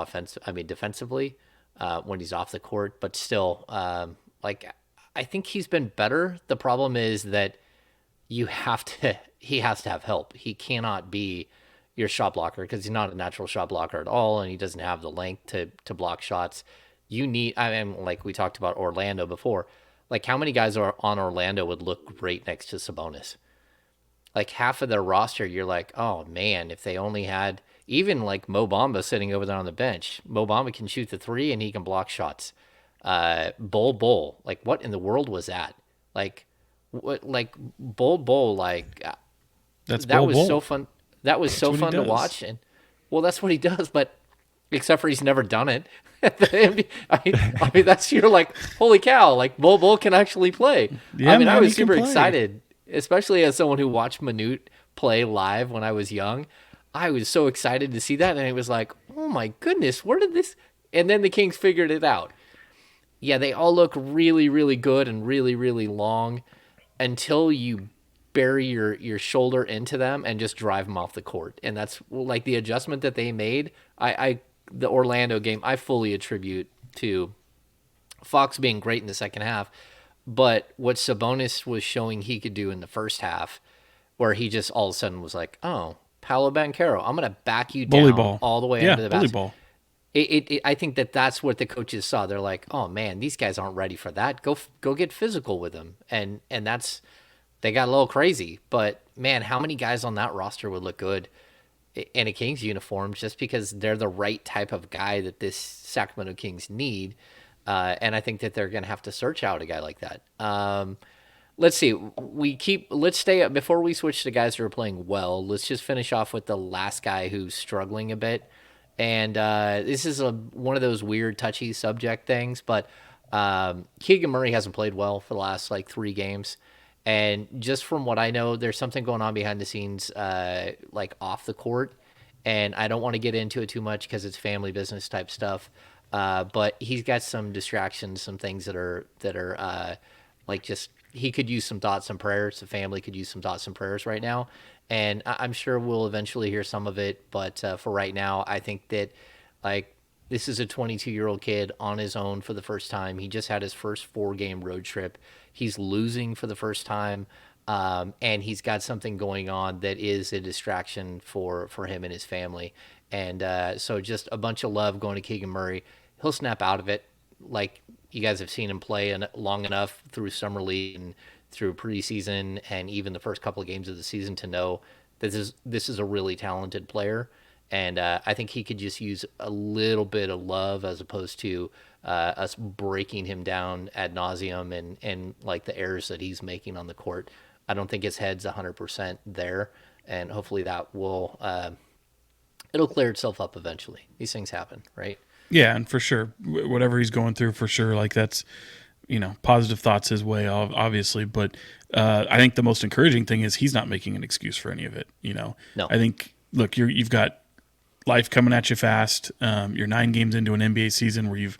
defensively when he's off the court, but still, like I think he's been better. The problem is that he has to have help. He cannot be your shot blocker because he's not a natural shot blocker at all, and he doesn't have the length to block shots. You need, like we talked about Orlando before, like how many guys are on Orlando would look great next to Sabonis? Like half of their roster, you're like, oh man, if they only had even like Mo Bamba sitting over there on the bench. Mo Bamba can shoot the 3 and he can block shots. Bol, like what in the world was that? Like what, like Bol, like That's that Bol was Bol. so fun. That was so fun to watch, and well, that's what he does. But except for he's never done it. I mean, that's you're like, holy cow! Like Bol can actually play. Yeah, I mean, man, I was he can super play. excited, especially as someone who watched Manute play live when I was young. I was so excited to see that, and it was like, oh my goodness, where did this? And then the Kings figured it out. Yeah, they all look really, really good and really, really long until you bury your shoulder into them and just drive them off the court. And that's like the adjustment that they made. The Orlando game, I fully attribute to Fox being great in the second half, but what Sabonis was showing he could do in the first half, where he just all of a sudden was like, oh, Paolo Banchero, I'm going to back you down Ball. all the way Yeah, into the bully basket. ball. I think that's what the coaches saw. They're like, oh man, these guys aren't ready for that. Go get physical with them, and that's they got a little crazy. But man, how many guys on that roster would look good in a Kings uniform just because they're the right type of guy that this Sacramento Kings need? And I think that they're going to have to search out a guy like that. Let's see. Let's stay up before we switch to guys who are playing well. Let's just finish off with the last guy who's struggling a bit. And this is one of those weird, touchy subject things, but Keegan Murray hasn't played well for the last like 3 games. And just from what I know, there's something going on behind the scenes, like off the court. And I don't want to get into it too much because it's family business type stuff. But he's got some distractions, some things that are like just he could use some thoughts and prayers. The family could use some thoughts and prayers right now, and I'm sure we'll eventually hear some of it. But for right now, I think that like this is a 22-year-old kid on his own for the first time. He just had his first 4-game road trip. He's losing for the first time, and he's got something going on that is a distraction for him and his family. And so just a bunch of love going to Keegan Murray. He'll snap out of it. Like you guys have seen him play long enough through summer league and through preseason and even the first couple of games of the season to know that this is a really talented player. And I think he could just use a little bit of love as opposed to us breaking him down ad nauseum and like the errors that he's making on the court. I don't think his head's 100% there, and hopefully that will it'll clear itself up eventually. These things happen, right? Yeah, and for sure, whatever he's going through, for sure, like that's, positive thoughts his way, obviously. But I think the most encouraging thing is he's not making an excuse for any of it. No. I think, look, you've got life coming at you fast. You're 9 games into an NBA season where you've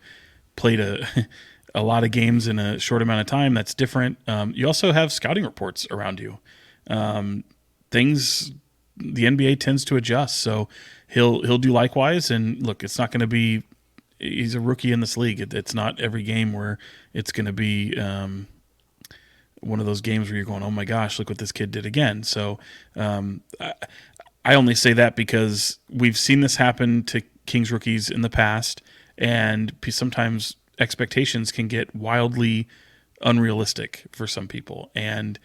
played a lot of games in a short amount of time. That's different. You also have scouting reports around you. Things the NBA tends to adjust, so he'll do likewise. And look, it's not going to be. He's a rookie in this league. It's not every game where it's going to be one of those games where you're going, oh my gosh, look what this kid did again. So I only say that because we've seen this happen to Kings rookies in the past, and sometimes expectations can get wildly unrealistic for some people. And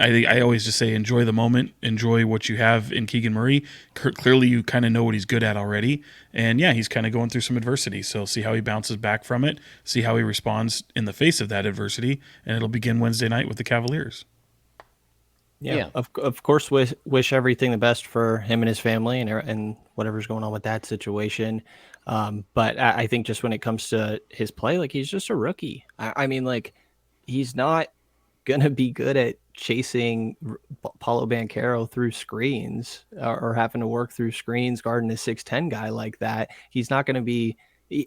I always just say enjoy the moment, enjoy what you have in Keegan Murray. Clearly, you kind of know what he's good at already, and yeah, he's kind of going through some adversity. So see how he bounces back from it, see how he responds in the face of that adversity, and it'll begin Wednesday night with the Cavaliers. Yeah. Of course, wish everything the best for him and his family and whatever's going on with that situation. But I think just when it comes to his play, like he's just a rookie. I mean, like he's not gonna be good at chasing Paulo Banchero through screens or having to work through screens guarding a 6'10" guy like that. He's not going to be.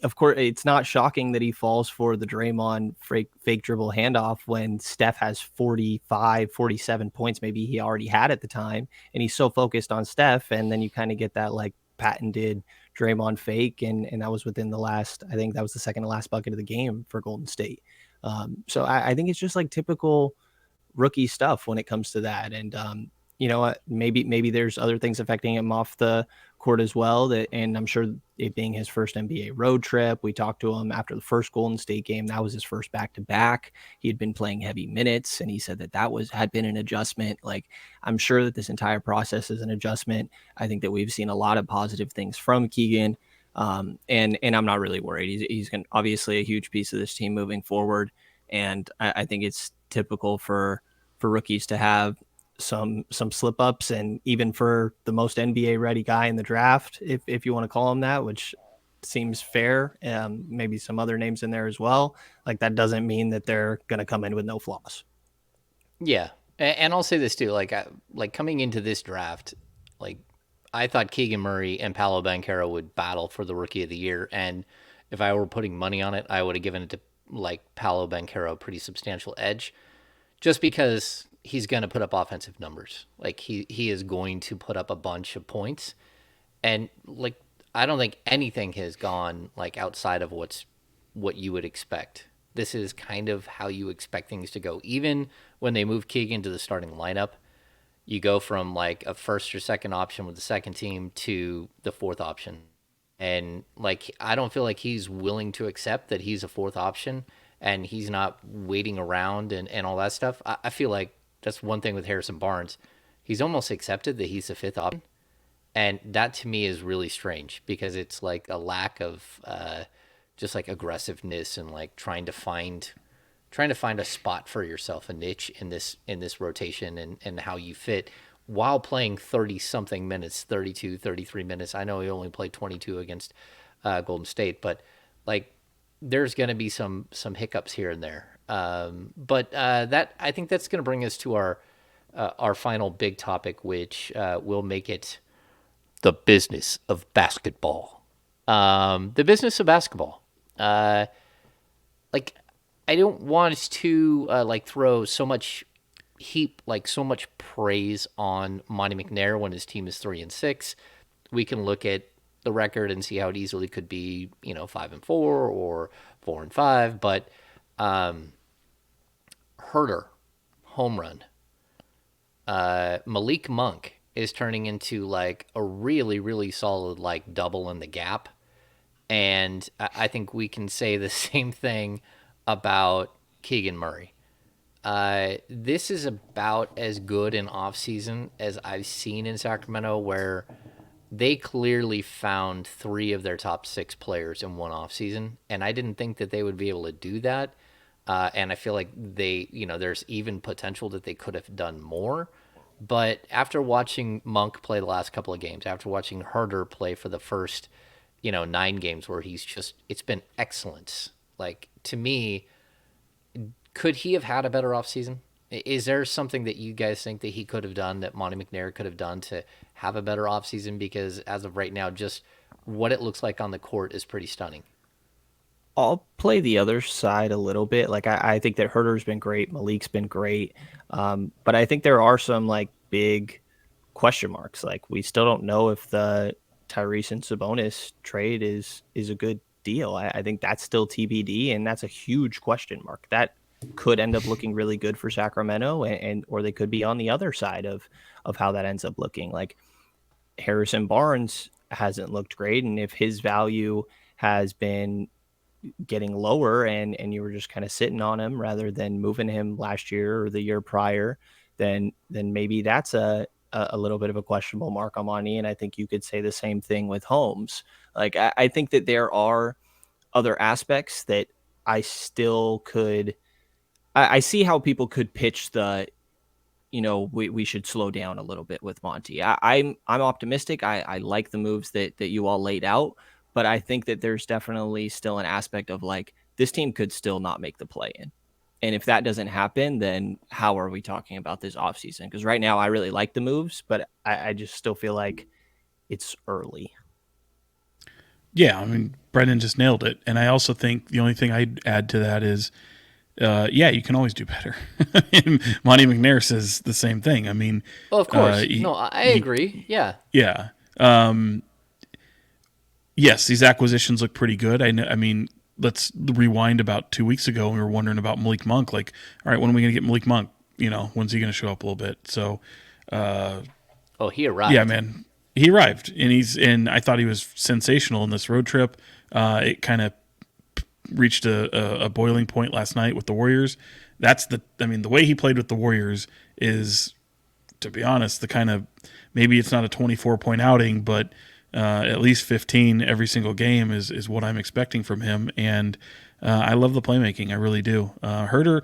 Of course, it's not shocking that he falls for the Draymond fake dribble handoff when Steph has 45, 47 points, maybe he already had at the time, and he's so focused on Steph, and then you kind of get that like patented Draymond fake, and that was within I think that was the second to last bucket of the game for Golden State. So I think it's just like typical rookie stuff when it comes to that. And you know what, maybe there's other things affecting him off the court as well, and I'm sure it being his first NBA road trip, we talked to him after the first Golden State game. That was his first back-to-back. He had been playing heavy minutes, and he said that had been an adjustment. Like, I'm sure that this entire process is an adjustment. I think that we've seen a lot of positive things from Keegan, and I'm not really worried. He's obviously a huge piece of this team moving forward, and I think it's typical for rookies to have some slip ups, and even for the most NBA ready guy in the draft, if you want to call him that, which seems fair, maybe some other names in there as well. Like that doesn't mean that they're going to come in with no flaws. Yeah, and I'll say this too, like coming into this draft, like I thought Keegan Murray and Paolo Banchero would battle for the Rookie of the Year, and if I were putting money on it, I would have given it to like Paolo Banchero a pretty substantial edge, just because he's going to put up offensive numbers. Like he is going to put up a bunch of points, and like I don't think anything has gone like outside of what you would expect. This is kind of how you expect things to go. Even when they move Keegan to the starting lineup, you go from like a first or second option with the second team to the fourth option. And like I don't feel like he's willing to accept that he's a fourth option and he's not waiting around and all that stuff. I feel like that's one thing with Harrison Barnes. He's almost accepted that he's the fifth option, and that to me is really strange because it's like a lack of just like aggressiveness and like trying to find a spot for yourself, a niche in this rotation and how you fit while playing 30 something minutes, 32, 33 minutes. I know he only played 22 against Golden State, but like there's going to be some hiccups here and there. But that I think that's going to bring us to our final big topic, which will make it the business of basketball. The business of basketball. Like I don't want to like throw so much so much praise on Monte McNair when his team is 3-6. We can look at the record and see how it easily could be, 5-4 or 4-5. But Herder, home run. Malik Monk is turning into like a really, really solid like double in the gap. And I think we can say the same thing about Keegan Murray. This is about as good an offseason as I've seen in Sacramento, where they clearly found 3 of their top 6 players in one offseason. And I didn't think that they would be able to do that. And I feel like there's even potential that they could have done more. But after watching Monk play the last couple of games, after watching Herder play for the first, 9 games where it's been excellent. Like, to me, could he have had a better offseason? Is there something that you guys think that he could have done, that Monte McNair could have done to have a better offseason? Because as of right now, just what it looks like on the court is pretty stunning. I'll play the other side a little bit. Like I think that Herder's been great, Malik's been great, but I think there are some like big question marks. Like we still don't know if the Tyrese and Sabonis trade is a good deal. I think that's still TBD, and that's a huge question mark. That could end up looking really good for Sacramento, and or they could be on the other side of how that ends up looking. Like Harrison Barnes hasn't looked great, and if his value has been getting lower and you were just kind of sitting on him rather than moving him last year or the year prior, then maybe that's a little bit of a questionable mark on Monty. And I think you could say the same thing with Holmes. Like I think that there are other aspects that I still could. I see how people could pitch the, we should slow down a little bit with Monty. I'm optimistic. I like the moves that you all laid out, but I think that there's definitely still an aspect of like this team could still not make the play in. And if that doesn't happen, then how are we talking about this offseason? Because right now I really like the moves, but I just still feel like it's early. Yeah, I mean, Brendan just nailed it. And I also think the only thing I'd add to that is, you can always do better. Monte McNair says the same thing. I mean, well, of course. I agree. Yeah. Yeah. Yes, these acquisitions look pretty good. I mean, let's rewind about 2 weeks ago. We were wondering about Malik Monk. Like, all right, when are we going to get Malik Monk? When's he going to show up a little bit? So, he arrived. Yeah, man, he arrived, and I thought he was sensational in this road trip. It kind of reached a boiling point last night with the Warriors. The way he played with the Warriors is, to be honest, the kind of, maybe it's not a 24-point outing, but at least 15 every single game is what I'm expecting from him. And I love the playmaking. I really do. Herder,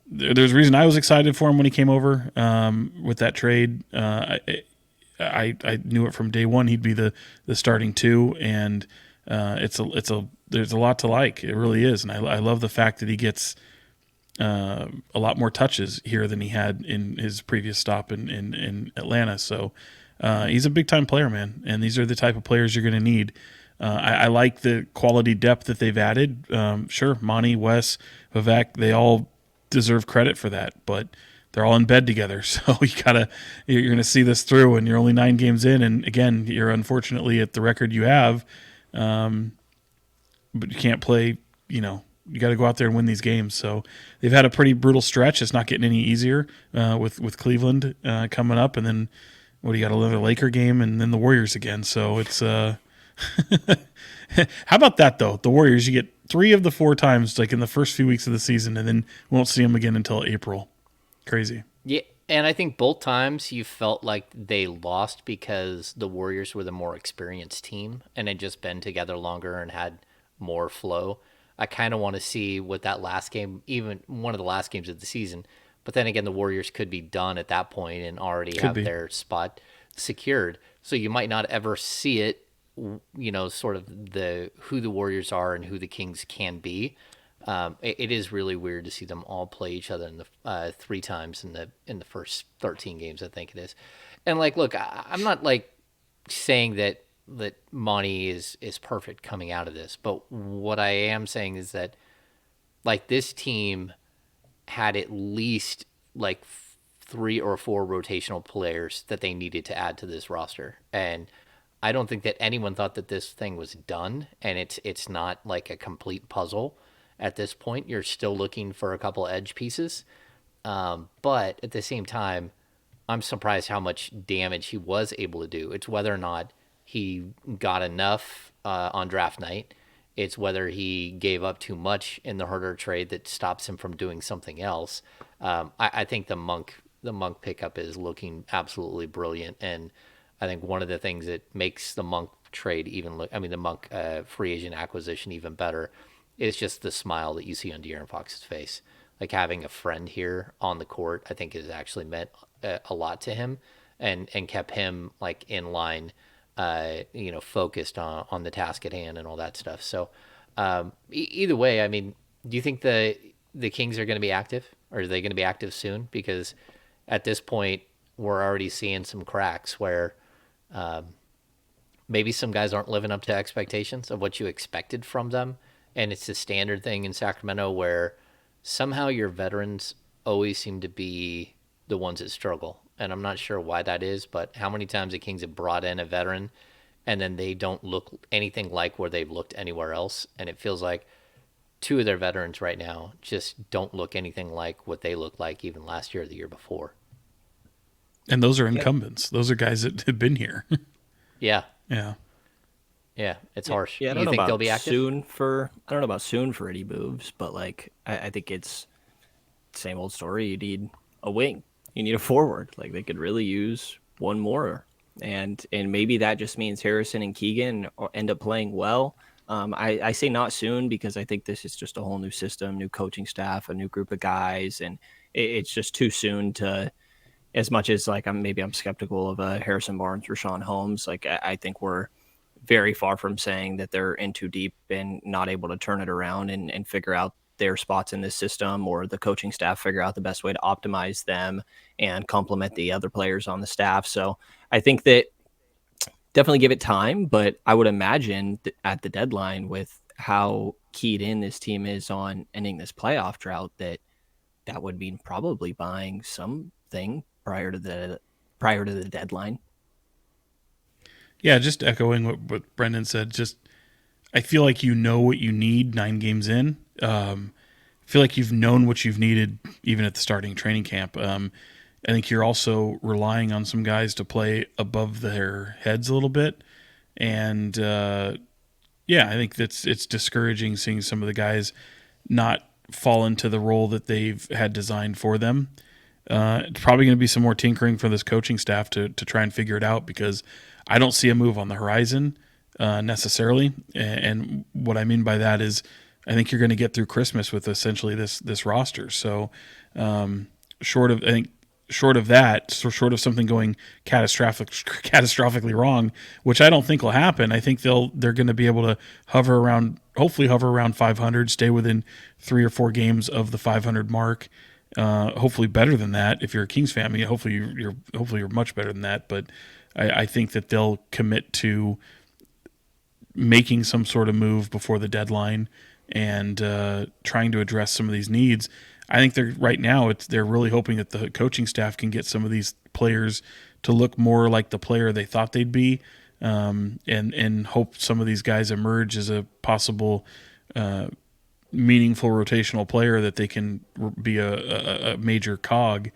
there's a reason I was excited for him when he came over with that trade. I knew it from day one he'd be the starting 2, and there's a lot to like. It really is, and I love the fact that he gets a lot more touches here than he had in his previous stop in Atlanta. So he's a big time player, man, and these are the type of players you're going to need. I like the quality depth that they've added. Sure, Monty, Wes, Vivek, they all deserve credit for that, but they're all in bed together, so you're going to see this through, and you're only 9 games in, and again, you're unfortunately at the record you have, but you can't play, you got to go out there and win these games. So they've had a pretty brutal stretch. It's not getting any easier with Cleveland coming up, and then you got another Laker game, and then the Warriors again. So it's how about that though? The Warriors, you get 3 of the 4 times like in the first few weeks of the season, and then won't see them again until April. Crazy. Yeah, and I think both times you felt like they lost because the Warriors were the more experienced team and had just been together longer and had more flow. I kind of want to see what that last game, even one of the last games of the season, but then again, the Warriors could be done at that point and already Could have be. their spot secured. So you might not ever see it, sort of the who the Warriors are and who the Kings can be. It is really weird to see them all play each other in the three times in the first 13 games, I think it is. And like, look, I'm not like saying that Monty is perfect coming out of this, but what I am saying is that like this team had at least like three or four rotational players that they needed to add to this roster, and I don't think that anyone thought that this thing was done, and it's not like a complete puzzle at this point. You're still looking for a couple edge pieces, but at the same time, I'm surprised how much damage he was able to do. It's whether or not he got enough on draft night. It's whether he gave up too much in the Herder trade that stops him from doing something else. I think the Monk pickup is looking absolutely brilliant, and I think one of the things that makes the Monk trade even look, I mean, the Monk free agent acquisition even better is just the smile that you see on De'Aaron Fox's face. Like having a friend here on the court, I think has actually meant a lot to him, and kept him like in line, focused on the task at hand and all that stuff. So either way, I mean, do you think the Kings are going to be active, or are they going to be active soon? Because at this point, we're already seeing some cracks where maybe some guys aren't living up to expectations of what you expected from them. And it's the standard thing in Sacramento where somehow your veterans always seem to be the ones that struggle. And I'm not sure why that is, but how many times the Kings have brought in a veteran and then they don't look anything like where they've looked anywhere else. And it feels like two of their veterans right now just don't look anything like what they looked like even last year or the year before. And those are Yeah, incumbents. Those are guys that have been here. Yeah. Yeah. Yeah. It's yeah, harsh. yeah. You think they'll be active? I don't know about soon for Eddie moves, but like I think it's same old story. You need a wing. You need a forward. Like they could really use one more, and maybe that just means Harrison and Keegan end up playing well. I say not soon because I think this is just a whole new system, new coaching staff, a new group of guys, and it's just too soon to. As much as like I'm skeptical of Harrison Barnes, Richaun Holmes. Like I think we're very far from saying that they're in too deep and not able to turn it around and figure out their spots in this system, or the coaching staff figure out the best way to optimize them and complement the other players on the staff. So I think that definitely give it time, but I would imagine that at the deadline with how keyed in this team is on ending this playoff drought, that would mean probably buying something prior to the deadline. Yeah, just echoing what Brendan said. Just I feel like you know what you need 9 games in. I feel like you've known what you've needed even at the starting training camp. I think you're also relying on some guys to play above their heads a little bit, and yeah, I think it's discouraging seeing some of the guys not fall into the role that they've had designed for them. It's probably going to be some more tinkering for this coaching staff to try and figure it out, because I don't see a move on the horizon necessarily. And what I mean by that is I think you're going to get through Christmas with essentially this roster. So short of I think short of that, so short of something going catastrophically wrong, which I don't think will happen, I think they're going to be able to hopefully hover around 500, stay within 3 or 4 games of the 500 mark. Hopefully better than that. If you're a Kings fan, I mean, hopefully you're much better than that. But I think that they'll commit to making some sort of move before the deadline and trying to address some of these needs. I think they're really hoping that the coaching staff can get some of these players to look more like the player they thought they'd be, and hope some of these guys emerge as a possible meaningful rotational player that they can be a major cog.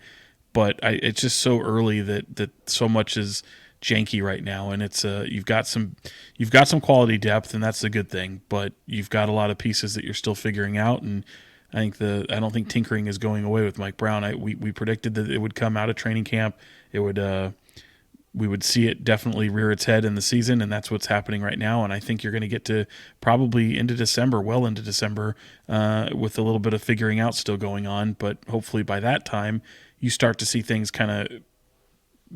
But it's just so early that so much is janky right now, and it's you've got some quality depth, and that's a good thing. But you've got a lot of pieces that you're still figuring out, and I don't think tinkering is going away with Mike Brown. We predicted that it would come out of training camp. It would we would see it definitely rear its head in the season, and that's what's happening right now. And I think you're going to get to probably into December, well into December, with a little bit of figuring out still going on. But hopefully by that time, you start to see things kind of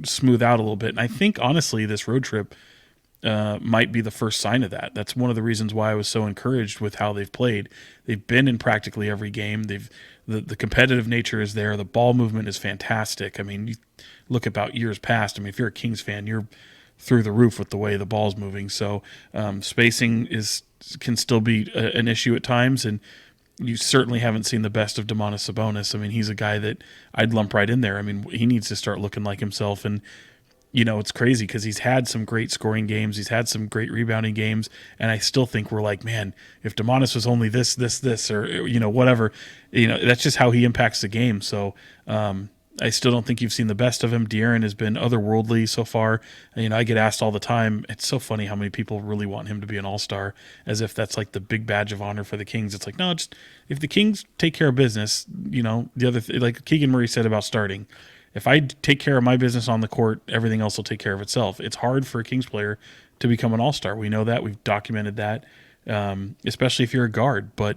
smooth out a little bit. And I think, honestly, this road trip might be the first sign of that. That's one of the reasons why I was so encouraged with how they've played. They've been in practically every game. The competitive nature is there. The ball movement is fantastic. I mean, you look about years past. I mean, if you're a Kings fan, you're through the roof with the way the ball's moving. So spacing can still be an issue at times, and you certainly haven't seen the best of Domantas Sabonis. I mean, he's a guy that I'd lump right in there. I mean, he needs to start looking like himself. And it's crazy because he's had some great scoring games. He's had some great rebounding games. And I still think we're like, man, if Domantas was only this, or, whatever, that's just how he impacts the game. So I still don't think you've seen the best of him. De'Aaron has been otherworldly so far. I get asked all the time. It's so funny how many people really want him to be an all-star, as if that's like the big badge of honor for the Kings. It's like, no, just if the Kings take care of business, the other like Keegan Murray said about starting, if I take care of my business on the court, everything else will take care of itself. It's hard for a Kings player to become an all-star. We know that. We've documented that, especially if you're a guard. But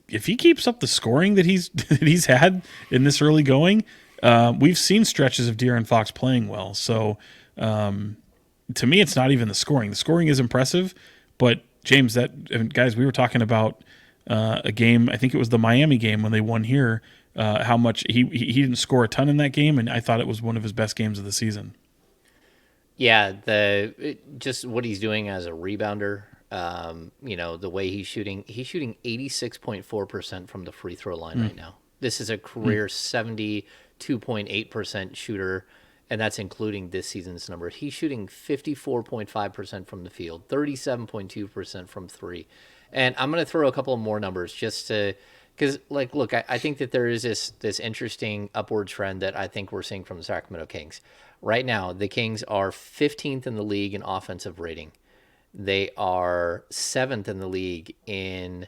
if he keeps up the scoring that he's had in this early going, we've seen stretches of De'Aaron Fox playing well. So to me, it's not even the scoring. The scoring is impressive, but James, guys, we were talking about a game. I think it was the Miami game when they won here. How much he didn't score a ton in that game, and I thought it was one of his best games of the season. Yeah, just what he's doing as a rebounder. The way he's shooting 86.4% from the free throw line right now. This is a career 72.8% shooter, and that's including this season's number. He's shooting 54.5% from the field, 37.2% from three. And I'm going to throw a couple of more numbers just to, because, look, I think that there is this interesting upward trend that I think we're seeing from the Sacramento Kings. Right now, the Kings are 15th in the league in offensive rating. They are 7th in the league in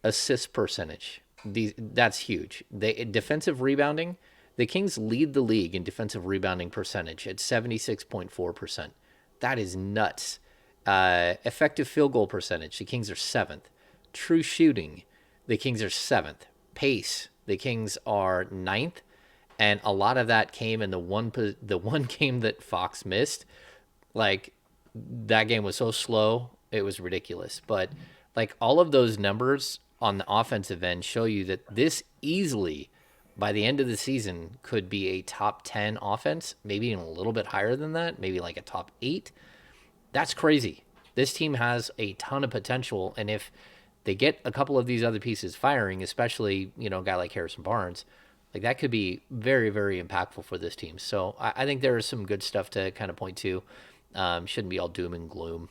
assist percentage. That's huge. Defensive rebounding, the Kings lead the league in defensive rebounding percentage at 76.4%. That is nuts. Effective field goal percentage, the Kings are 7th. True shooting, the Kings are 7th. Pace, the Kings are 9th. And a lot of that came in the one game that Fox missed. That game was so slow, it was ridiculous. But all of those numbers on the offensive end show you that this easily, by the end of the season, could be a top 10 offense, maybe even a little bit higher than that, maybe like a top 8. That's crazy. This team has a ton of potential, and if they get a couple of these other pieces firing, especially, a guy like Harrison Barnes, that could be very, very impactful for this team. So I think there is some good stuff to kind of point to. Shouldn't be all doom and gloom.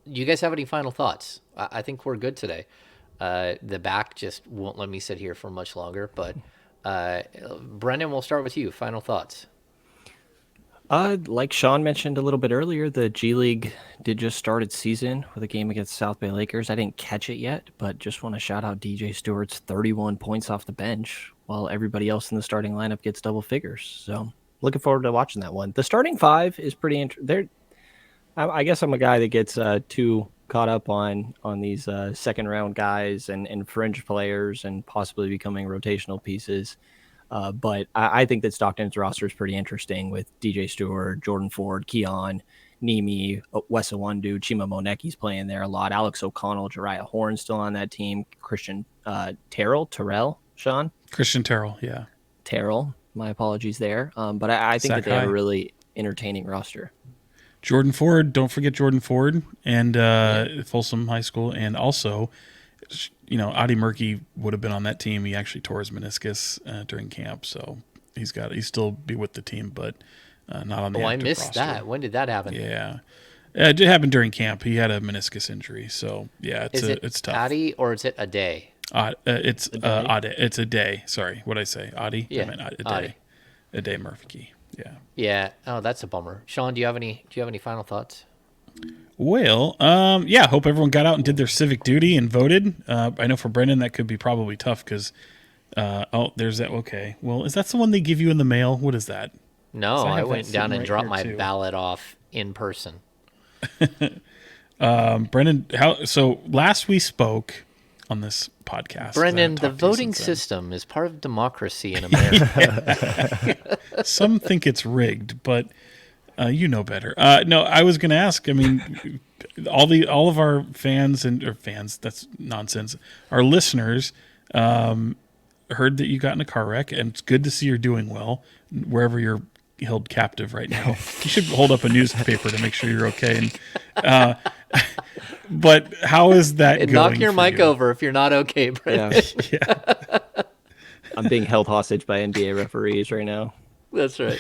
You guys have any final thoughts? I think we're good today. The back just won't let me sit here for much longer, but Brenden, we'll start with you. Final thoughts. Like Sean mentioned a little bit earlier, the G League did just start its season with a game against South Bay Lakers. I didn't catch it yet, but just want to shout out DJ Stewart's 31 points off the bench while everybody else in the starting lineup gets double figures. So looking forward to watching that one. The starting five is pretty interesting. I guess I'm a guy that gets too caught up on these second round guys and fringe players and possibly becoming rotational pieces. But I think that Stockton's roster is pretty interesting with DJ Stewart, Jordan Ford, Keon, Nimi, Wes Iwundu, Chima Moneki's playing there a lot. Alex O'Connell, Jariah Horn still on that team. Christian Terrell, Sean? Christian Terrell, yeah. Terrell, my apologies there. But I think that they have a really entertaining roster. Jordan Ford, don't forget Jordan Ford and Folsom High School. And also, Adi Murky would have been on that team. He actually tore his meniscus during camp, so he's still be with the team, but not on the active I missed roster. That. When did that happen? Yeah. It did happen during camp. He had a meniscus injury, so yeah, it's tough. Adi or is it a day? It's Adi. It's a day. Sorry, what did I say? Adi? Yeah, I meant a day. Adi. A day Murphy. Yeah. Yeah. Oh, that's a bummer. Sean, do you have any final thoughts? Well, yeah, hope everyone got out and did their civic duty and voted. I know for Brenden that could be probably tough because, there's that. Okay, well, is that the one they give you in the mail? What is that? 'Cause No, I I have that went down sitting and right dropped here, my too. ballot off in person. Brenden, so last we spoke on this podcast, Brendan, the talked to you voting since then. system is part of democracy in America. Some think it's rigged, but you know better. No, I was going to ask. I mean, all of our fans or fans. That's nonsense. Our listeners heard that you got in a car wreck, and it's good to see you're doing well wherever you're held captive right now. You should hold up a newspaper to make sure you're okay. And, but how is that And going? knock your for mic you? over if you're not okay, Brendan. Yeah, Yeah. I'm being held hostage by NBA referees right now. That's right.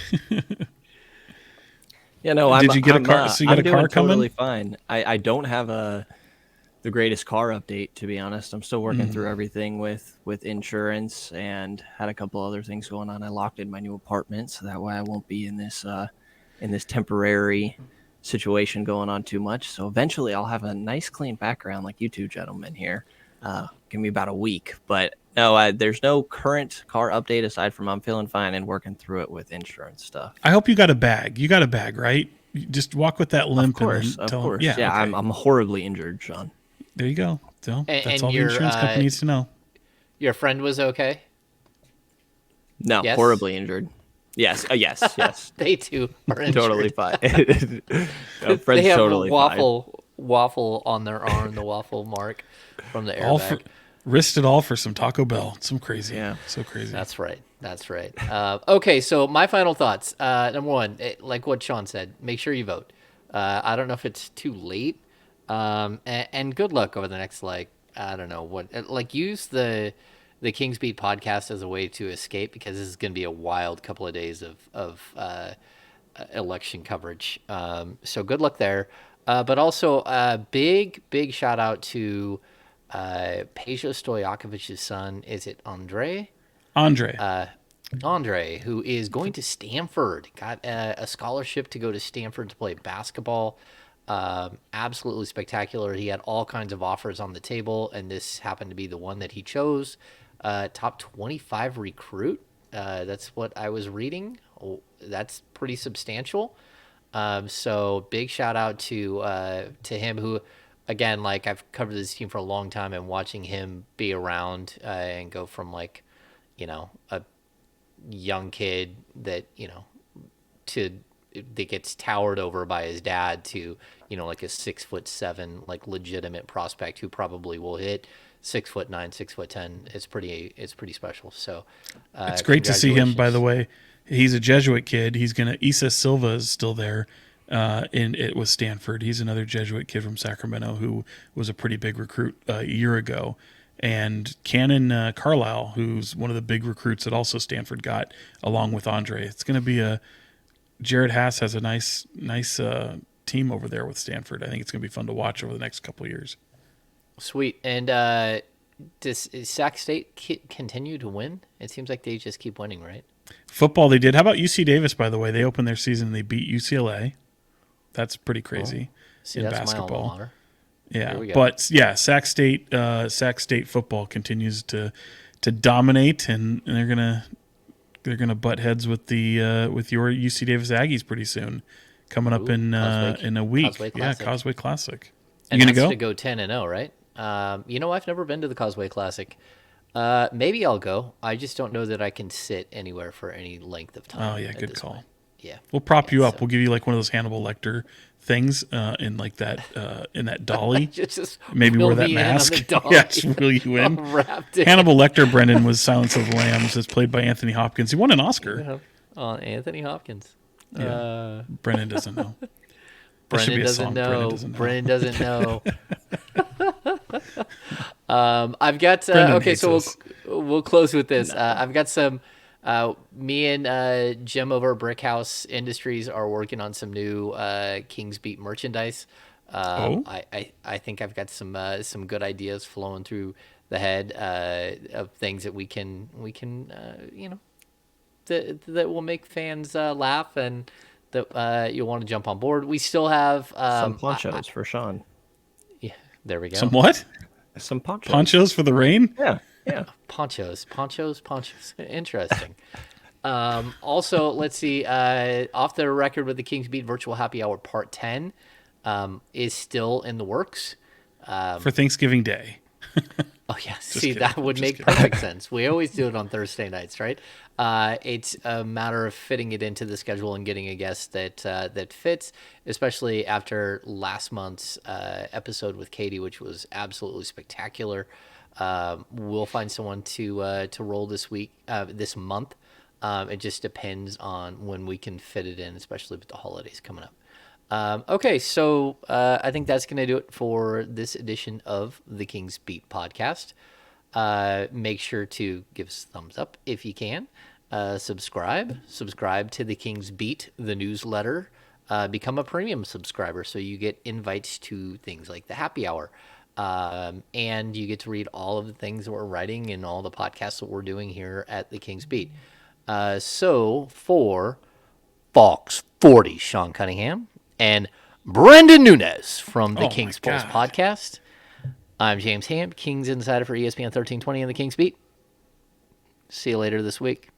Yeah, no, I'm. Did you get a I'm, car? So you got I'm a doing car coming? totally fine. I don't have the greatest car update, to be honest. I'm still working through everything with insurance and had a couple other things going on. I locked in my new apartment, so that way I won't be in this temporary situation going on too much. So eventually I'll have a nice clean background like you two gentlemen here. Give me about a week, but no, there's no current car update aside from I'm feeling fine and working through it with insurance stuff. I hope you got a bag. You got a bag, right? You just walk with that limp Of course, and then of tell course. them. Yeah, okay. I'm horribly injured, Sean. There you go. So that's and all the your, insurance company needs to know. Your friend was okay? No, Yes? horribly injured. Yes, yes. They too are injured. Totally fine. No, Fred's They have totally waffle on their arm, the waffle mark from the All airbag. risked it all for some Taco Bell. Some crazy. Yeah. So crazy. That's right. That's right. Okay, so my final thoughts. Number one, like what Sean said, make sure you vote. I don't know if it's too late. And good luck over the next, like, I don't know what, like, use the Kings Beat podcast as a way to escape, because this is going to be a wild couple of days of election coverage. So good luck there. But also, big shout out to Peja Stojakovic's son. Is it Andre? Andre, who is going to Stanford, got a scholarship to go to Stanford to play basketball. Absolutely spectacular. He had all kinds of offers on the table, and this happened to be the one that he chose. Top 25 recruit. That's what I was reading. Oh, that's pretty substantial. So big shout out to him, who, again, like, I've covered this team for a long time, and watching him be around and go from, like, a young kid that, to that gets towered over by his dad to, like a 6'7", like, legitimate prospect who probably will hit 6'9", 6'10". It's pretty special. So It's great to see him, by the congratulations. way. He's a Jesuit kid. Issa Silva is still there. It was Stanford. He's another Jesuit kid from Sacramento who was a pretty big recruit a year ago. And Cannon Carlisle, who's one of the big recruits that also Stanford got, along with Andre. It's going to be Jared Haas has a nice team over there with Stanford. I think it's going to be fun to watch over the next couple of years. Sweet. And does Sac State continue to win? It seems like they just keep winning, right? Football, they did. How about UC Davis, by the way? They opened their season and they beat UCLA. That's pretty crazy See, in that's basketball. my alma mater. Yeah, Here we go. but yeah, Sac State football continues to dominate, and they're gonna butt heads with with your UC Davis Aggies pretty soon, coming up in a week. Causeway Classic. Causeway Classic. And You that's gonna to go 10-0, right? I've never been to the Causeway Classic. Maybe I'll go. I just don't know that I can sit anywhere for any length of time. Oh yeah, at good this call. point. Yeah. We'll prop you up. so- We'll give you like one of those Hannibal Lecter things in like that in that dolly. Just Maybe wheel wear that me in on the mask. dolly. Yes, wheel you in. Wrapped in. Hannibal Lecter, Brendan, was Silence of the Lambs. It's played by Anthony Hopkins. He won an Oscar. Anthony Hopkins. Brendan doesn't know. That should Brendan be a doesn't song. know. Brendan doesn't know. Brendan doesn't know. I've got Brendan okay. hates So us. we'll close with this. I've got some. Me and Jim over at Brickhouse Industries are working on some new Kings Beat merchandise. I think I've got some good ideas flowing through the head of things that we can that will make fans laugh and that you'll want to jump on board. We still have Some ponchos for Sean. yeah, there we go. Some what? Some ponchos. Ponchos for the rain? Yeah. Yeah. Ponchos. Interesting. Also, let's see. Off the record with the Kings Beat Virtual Happy Hour Part 10 is still in the works. For Thanksgiving Day. Oh, yeah. See, kidding. that would Just make kidding. perfect sense. We always do it on Thursday nights, right? It's a matter of fitting it into the schedule and getting a guest that fits, especially after last month's episode with Katie, which was absolutely spectacular. We'll find someone to roll this month. It just depends on when we can fit it in, especially with the holidays coming up. Okay, so I think that's going to do it for this edition of the Kings Beat podcast. Make sure to give us a thumbs up if you can. Subscribe to the Kings Beat, the newsletter. Become a premium subscriber so you get invites to things like the happy hour. And you get to read all of the things that we're writing and all the podcasts that we're doing here at the Kings Beat. So for Fox 40, Sean Cunningham, and Brenden Nunes from the Kings Pulse podcast, I'm James Ham, Kings Insider for ESPN 1320 and the Kings Beat. See you later this week.